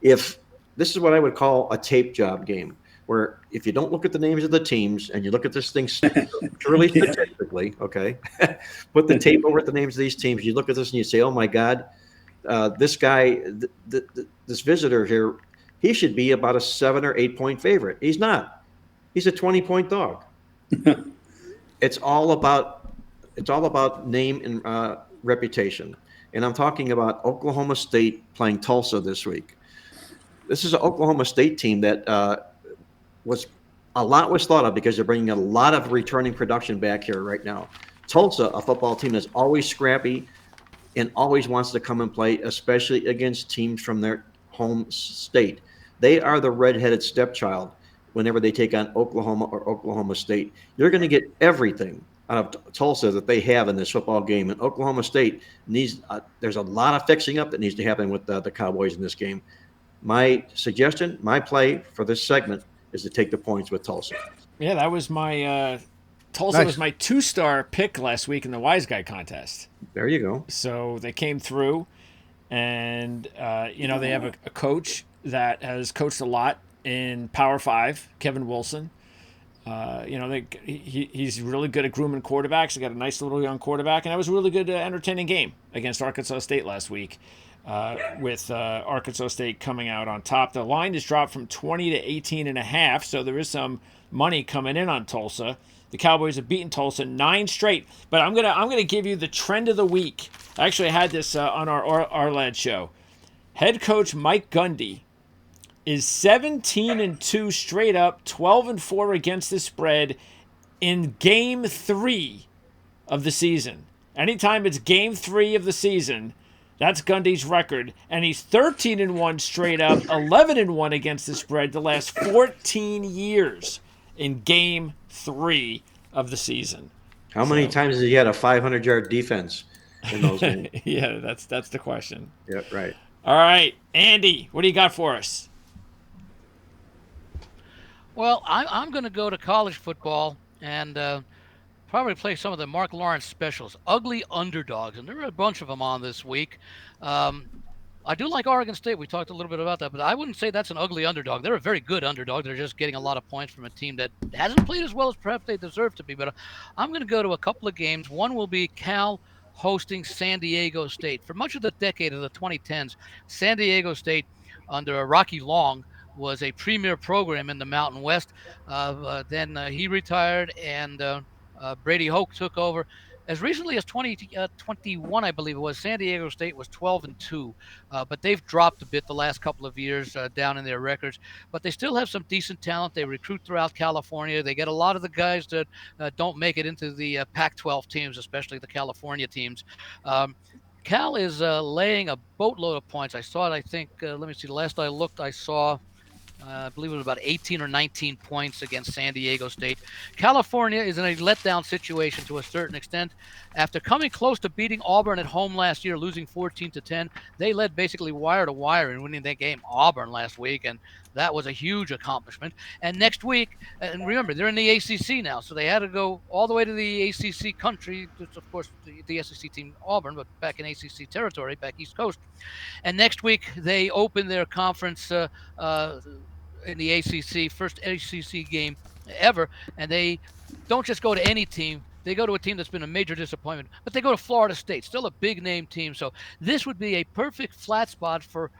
If this is what I would call a tape job game, where if you don't look at the names of the teams and you look at this thing purely statistically, okay, put the tape over the names of these teams, you look at this and you say, oh my God, this guy, this visitor here, he should be about a 7 or 8 point favorite. He's not. He's a 20-point dog. It's all about name and reputation, and I'm talking about Oklahoma State playing Tulsa this week. This is an Oklahoma State team that was thought of because they're bringing a lot of returning production back here right now. Tulsa, a football team that's always scrappy and always wants to come and play, especially against teams from their home state. They are the redheaded stepchild whenever they take on Oklahoma or Oklahoma State. You're going to get everything out of Tulsa that they have in this football game. And Oklahoma State needs there's a lot of fixing up that needs to happen with the Cowboys in this game. My suggestion, my play for this segment is to take the points with Tulsa. Yeah, that was my Tulsa was my 2-star pick last week in the Wise Guy contest. There you go. So they came through, and they have a coach that has coached a lot in Power 5, Kevin Wilson. He's really good at grooming quarterbacks. They got a nice little young quarterback, and that was a really good, entertaining game against Arkansas State last week. With Arkansas State coming out on top, the line has dropped from 20 to 18.5. So there is some money coming in on Tulsa. The Cowboys have beaten Tulsa 9 straight. But I'm gonna give you the trend of the week. I actually had this on our lad show. Head coach Mike Gundy is 17-2 straight up, 12-4 against the spread in Game 3 of the season. Anytime it's Game 3 of the season, that's Gundy's record, and he's 13-1 straight up, 11-1 against the spread the last 14 years in Game 3 of the season. How many times has he had a 500-yard defense in those games? Yeah, that's the question. Yeah, right. All right, Andy, what do you got for us? Well, I'm going to go to college football and probably play some of the Mark Lawrence specials, ugly underdogs, and there are a bunch of them on this week. I do like Oregon State. We talked a little bit about that, but I wouldn't say that's an ugly underdog. They're a very good underdog. They're just getting a lot of points from a team that hasn't played as well as perhaps they deserve to be. But I'm going to go to a couple of games. One will be Cal hosting San Diego State. For much of the decade of the 2010s, San Diego State under Rocky Long was a premier program in the Mountain West. Then he retired, and Brady Hoke took over. As recently as 2021, I believe it was, San Diego State was 12-2, but they've dropped a bit the last couple of years down in their records. But they still have some decent talent. They recruit throughout California. They get a lot of the guys that don't make it into the Pac-12 teams, especially the California teams. Cal is laying a boatload of points. I saw it, I think, let me see, the last I looked, I saw I believe it was about 18 or 19 points against San Diego State. California is in a letdown situation to a certain extent. After coming close to beating Auburn at home last year, losing 14-10, they led basically wire to wire in winning that game, Auburn, last week, and that was a huge accomplishment. And next week, and remember, they're in the ACC now, so they had to go all the way to the ACC country. It's, of course, the SEC team, Auburn, but back in ACC territory, back East Coast. And next week, they open their conference in the ACC, first ACC game ever, and they don't just go to any team. They go to a team that's been a major disappointment, but they go to Florida State, still a big name team. So this would be a perfect flat spot for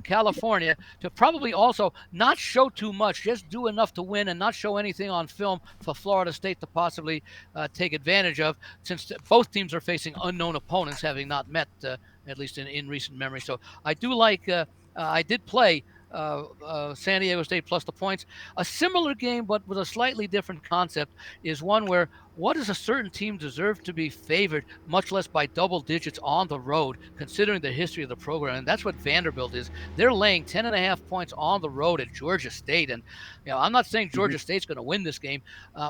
California to probably also not show too much, just do enough to win and not show anything on film for Florida State to possibly take advantage of, since both teams are facing unknown opponents, having not met, at least in recent memory. So I do like, I did play San Diego State plus the points. A similar game, but with a slightly different concept, is one where what does a certain team deserve to be favored, much less by double digits on the road, considering the history of the program? And that's what Vanderbilt is. They're laying 10.5 points on the road at Georgia State. And, I'm not saying Georgia State's going to win this game.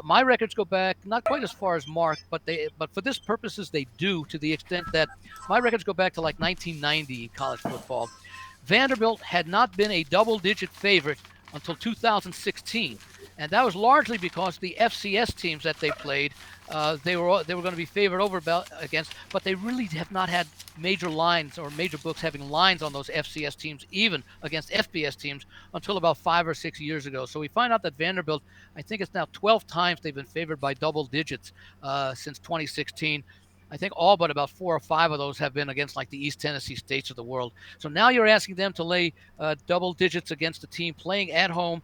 My records go back not quite as far as Mark, but for this purposes, they do, to the extent that my records go back to like 1990 in college football. Vanderbilt had not been a double-digit favorite until 2016, and that was largely because the FCS teams that they played, they were going to be favored against, but they really have not had major lines or major books having lines on those FCS teams, even against FBS teams, until about 5 or 6 years ago. So we find out that Vanderbilt, I think it's now 12 times they've been favored by double digits since 2016. I think all but about 4 or 5 of those have been against like the East Tennessee States of the world. So now you're asking them to lay double digits against a team playing at home,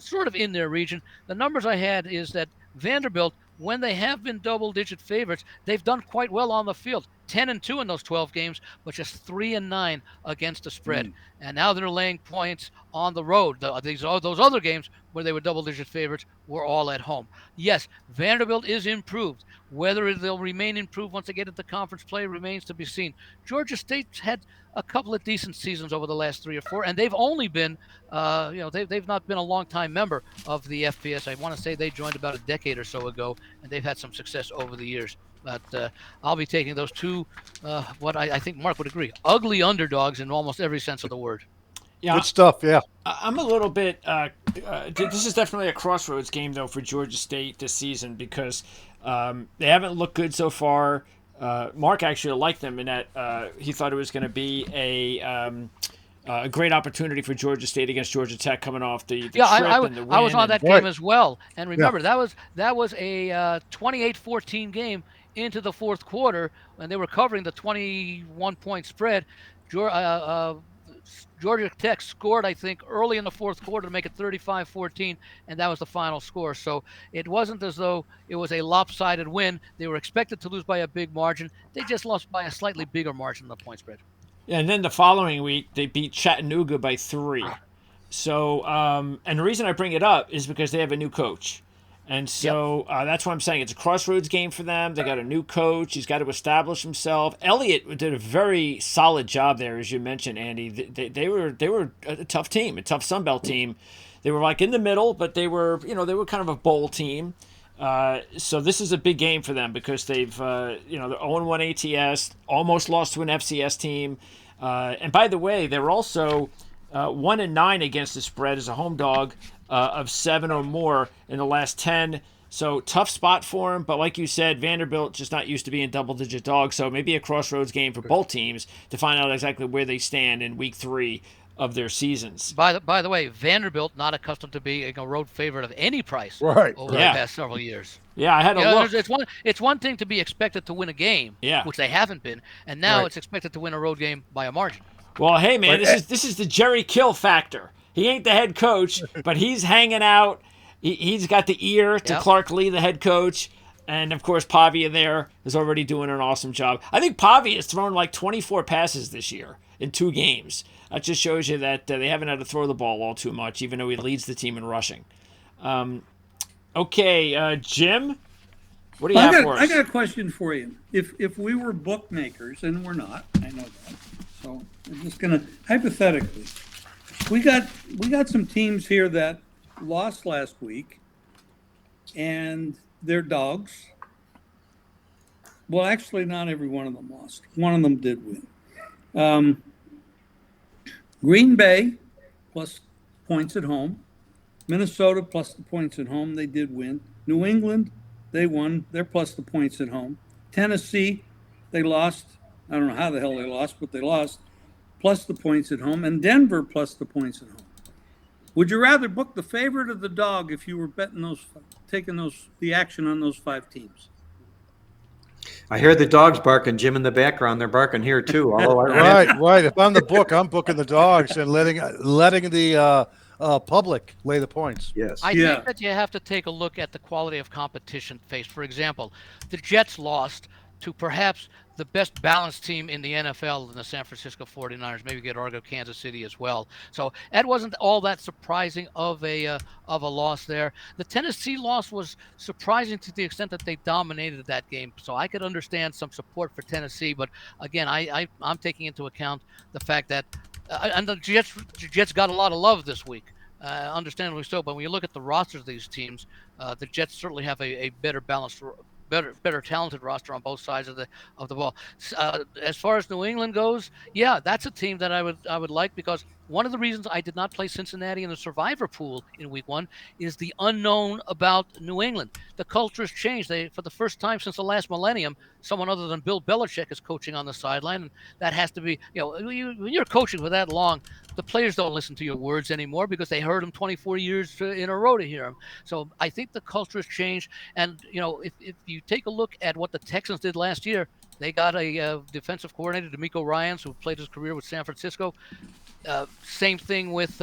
sort of in their region. The numbers I had is that Vanderbilt, when they have been double-digit favorites, they've done quite well on the field. 10-2 in those 12 games, but just 3-9 against the spread. And now they're laying points on the road. Those other games where they were double-digit favorites were all at home. Yes, Vanderbilt is improved. Whether they'll remain improved once they get into conference play remains to be seen. Georgia State's had a couple of decent seasons over the last 3 or 4, and they've only been, they've not been a long-time member of the FBS. I want to say they joined about a decade or so ago, and they've had some success over the years. But I'll be taking those two, what I think Mark would agree, ugly underdogs in almost every sense of the word. Yeah, good stuff. Yeah, I'm a little bit. This is definitely a crossroads game, though, for Georgia State this season because they haven't looked good so far. Mark actually liked them in that he thought it was going to be a great opportunity for Georgia State against Georgia Tech coming off the trip and the win. I was on that game as well, and remember that was a 28-14 game into the fourth quarter, and they were covering the 21-point spread. Georgia Tech scored, I think, early in the fourth quarter to make it 35-14, and that was the final score. So it wasn't as though it was a lopsided win. They were expected to lose by a big margin. They just lost by a slightly bigger margin than the point spread. And then the following week, they beat Chattanooga by 3. So, and the reason I bring it up is because they have a new coach. And so that's what I'm saying. It's a crossroads game for them. They got a new coach. He's got to establish himself. Elliott did a very solid job there, as you mentioned, Andy. They were a tough team, a tough Sun Belt team. They were like in the middle, but they were kind of a bowl team. So this is a big game for them because they've they're 0-1 ATS, almost lost to an FCS team. And by the way, they were also 1-9 against the spread as a home dog. Of 7 or more in the last 10. So tough spot for him. But like you said, Vanderbilt just not used to being double-digit dogs. So maybe a crossroads game for both teams to find out exactly where they stand in week 3 of their seasons. By the way, Vanderbilt not accustomed to being a road favorite of any price over the past several years. Yeah, I had a look. It's one thing to be expected to win a game, which they haven't been, and now it's expected to win a road game by a margin. Well, hey man, this is the Jerry Kill factor. He ain't the head coach, but he's hanging out. He's got the ear to Clark Lee, the head coach. And, of course, Pavia there is already doing an awesome job. I think Pavia has thrown like 24 passes this year in 2 games. That just shows you that they haven't had to throw the ball all too much, even though he leads the team in rushing. Okay, Jim, what do you have for us? I got a question for you. If we were bookmakers, and we're not, I know that. So I'm just going to, hypothetically, we got some teams here that lost last week, and they're dogs. Well, actually, not every one of them lost. One of them did win. Green Bay plus points at home. Minnesota plus the points at home. They did win. New England, they won. They're plus the points at home. Tennessee, they lost. I don't know how the hell they lost, but they lost. Plus the points at home, and Denver plus the points at home. Would you rather book the favorite or the dog if you were betting taking the action on those 5 teams? I hear the dogs barking, Jim, in the background. They're barking here too. Although Right. If I'm the book, I'm booking the dogs and letting the public lay the points. yes. I Yeah. think that you have to take a look at the quality of competition faced. For example, the Jets lost to perhaps the best balanced team in the NFL in the San Francisco 49ers, maybe get Argo Kansas City as well. So that wasn't all that surprising of a loss there. The Tennessee loss was surprising to the extent that they dominated that game. So I could understand some support for Tennessee, but again, I'm taking into account the fact that and the Jets got a lot of love this week. Understandably so, but when you look at the rosters of these teams, the Jets certainly have a better balanced, better talented roster on both sides of the ball. As far as New England goes, yeah, that's a team that I would like, because one of the reasons I did not play Cincinnati in the survivor pool in week 1 is the unknown about New England. The culture has changed. For the first time since the last millennium, someone other than Bill Belichick is coaching on the sideline, and that has to be, when you're coaching for that long, the players don't listen to your words anymore because they heard them 24 years in a row to hear them. So I think the culture has changed. And, if you take a look at what the Texans did last year, they got a defensive coordinator, D'Amico Ryans, who played his career with San Francisco. Same thing with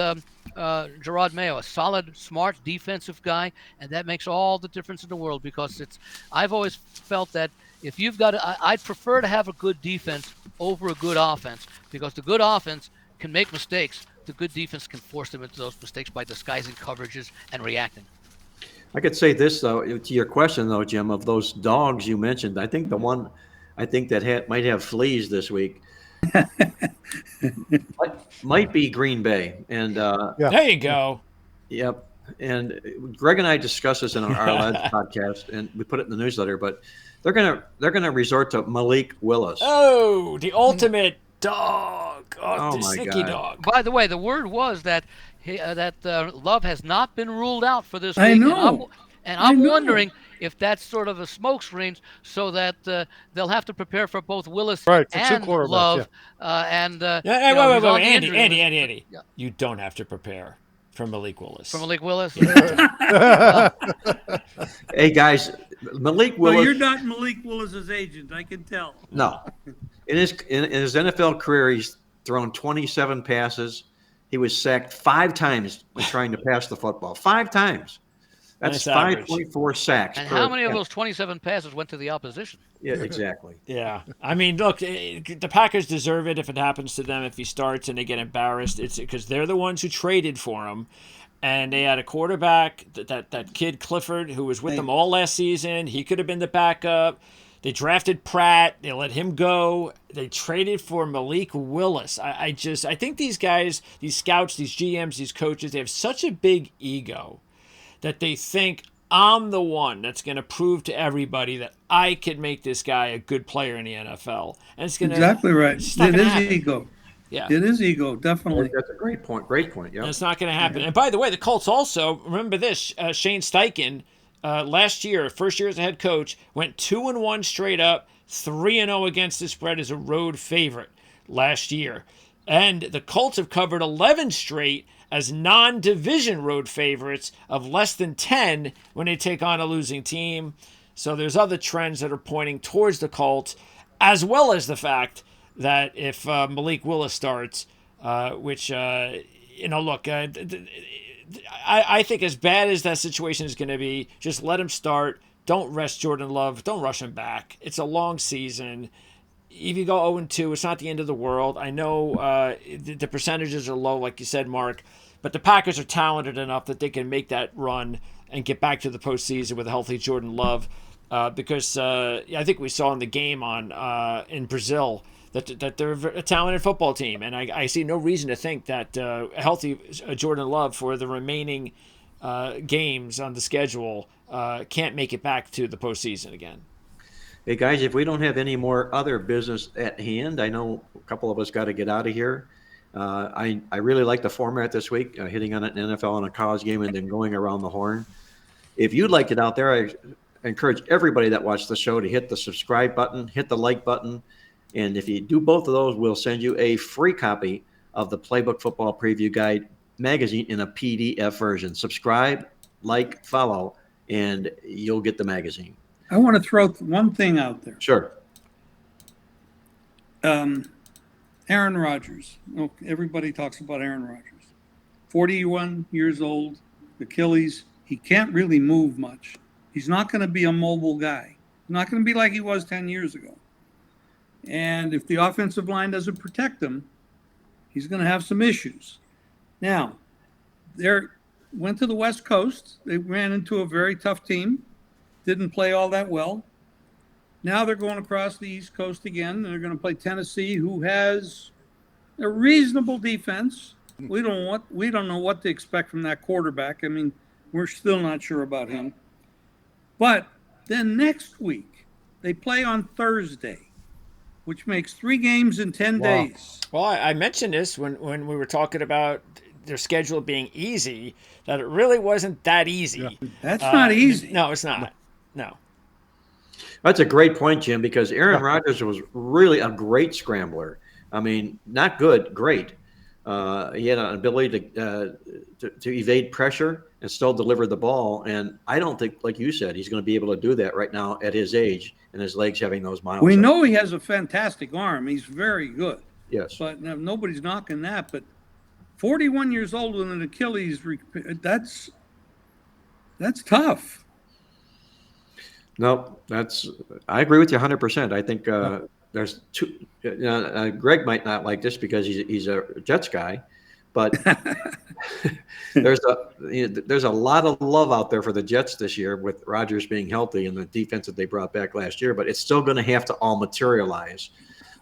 Gerard Mayo, a solid, smart defensive guy, and that makes all the difference in the world, because I've always felt that if you've got I'd prefer to have a good defense over a good offense, because the good offense can make mistakes. The good defense can force them into those mistakes by disguising coverages and reacting. I could say this, though, to your question, though, Jim, of those dogs you mentioned. I think the one that might have fleas this week might be Green Bay. And There you go. Yep. And Greg and I discussed this in our Lads podcast, and we put it in the newsletter. But they're gonna resort to Malik Willis. Oh, the ultimate dog. Oh, the my sneaky God. dog. By the way, the word was that Love has not been ruled out for this week. I know. And I'm I know. wondering if that's sort of a smokescreen, so that they'll have to prepare for both Willis Right, for two and quarterbacks, Love. Wait, he's on Andy. injury. Yeah. You don't have to prepare for Malik Willis. For Malik Willis. Hey guys, Malik Well, Willis. you're not Malik Willis's agent, I can tell. No, in his NFL career, he's thrown 27 passes. He was sacked 5 times when trying to pass the football. 5 times. That's Nice average. 5.4 sacks. And per how many of attempt. those 27 passes went to the opposition? Yeah, exactly. Yeah, I mean, look, the Packers deserve it if it happens to them. If he starts and they get embarrassed, it's because they're the ones who traded for him, and they had a quarterback, that kid Clifford, who was with them all last season. He could have been the backup. They drafted Pratt. They let him go. They traded for Malik Willis. I think these guys, these scouts, these GMs, these coaches, they have such a big ego that they think, I'm the one that's going to prove to everybody that I could make this guy a good player in the NFL. And it's going to Exactly right. It's not It gonna is happen. ego. Yeah. It is ego, definitely. That's a great point. Great point. Yeah. And it's not going to happen. And by the way, the Colts also, remember this, Shane Steichen, last year, first year as a head coach, went 2-1 straight up, 3-0 against the spread as a road favorite last year. And the Colts have covered 11 straight as non-division road favorites of less than 10 when they take on a losing team. So there's other trends that are pointing towards the Colts, as well as the fact that if Malik Willis starts, which, look, I think as bad as that situation is going to be, just let him start. Don't rest Jordan Love. Don't rush him back. It's a long season. If you go 0-2, it's not the end of the world. I know the percentages are low, like you said, Mark, but the Packers are talented enough that they can make that run and get back to the postseason with a healthy Jordan Love. Because I think we saw in the game in Brazil that they're a talented football team, and I see no reason to think that a healthy Jordan Love for the remaining games on the schedule can't make it back to the postseason again. Hey guys, if we don't have any more other business at hand, I know a couple of us got to get out of here. I really like the format this week, hitting on an NFL and a college game and then going around the horn. If you'd like it out there, I encourage everybody that watched the show to hit the subscribe button, hit the like button. And if you do both of those, we'll send you a free copy of the Playbook Football Preview Guide magazine in a PDF version. Subscribe, like, follow, and you'll get the magazine. I want to throw one thing out there. Sure. Aaron Rodgers. Oh, everybody talks about Aaron Rodgers. 41 years old, Achilles. He can't really move much. He's not going to be a mobile guy. He's not going to be like he was 10 years ago. And if the offensive line doesn't protect him, he's going to have some issues. Now, they went to the West Coast. They ran into a very tough team. Didn't play all that well. Now they're going across the East Coast again, and they're going to play Tennessee, who has a reasonable defense. We don't know what to expect from that quarterback. I mean, we're still not sure about him. But then next week, they play on Thursday, which makes 3 games in 10 days. Well, I mentioned this when we were talking about their schedule being easy, that it really wasn't that easy. Yeah. That's not easy. No, it's not. No. That's a great point, Jim, because Aaron Rodgers was really a great scrambler. I mean, not good, great. He had an ability to evade pressure and still deliver the ball. And I don't think, like you said, he's going to be able to do that right now at his age and his legs having those miles. We know he has a fantastic arm. He's very good. Yes. But nobody's knocking that. But 41 years old with an Achilles, that's tough. No, I agree with you 100%. I think there's two. Greg might not like this because he's a Jets guy, but there's a lot of love out there for the Jets this year with Rodgers being healthy and the defense that they brought back last year. But it's still going to have to all materialize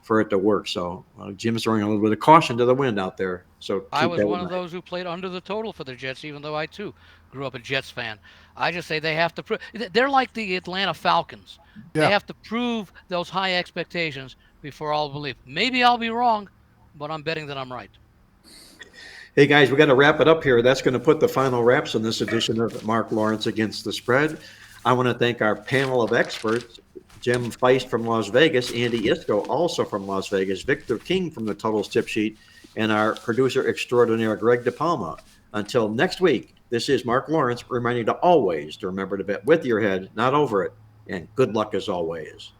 for it to work. So Jim's throwing a little bit of caution to the wind out there. So I was one of those who played under the total for the Jets, even though I too grew up a Jets fan. I just say they have to prove. They're like the Atlanta Falcons. Yeah. They have to prove those high expectations before I'll believe. Maybe I'll be wrong, but I'm betting that I'm right. Hey, guys, we got to wrap it up here. That's going to put the final wraps on this edition of Mark Lawrence Against the Spread. I want to thank our panel of experts, Jim Feist from Las Vegas, Andy Iskoe also from Las Vegas, Victor King from the Totals Tip Sheet, and our producer extraordinaire, Greg DePalma. Until next week, this is Mark Lawrence reminding you to always to remember to bet with your head, not over it, and good luck as always.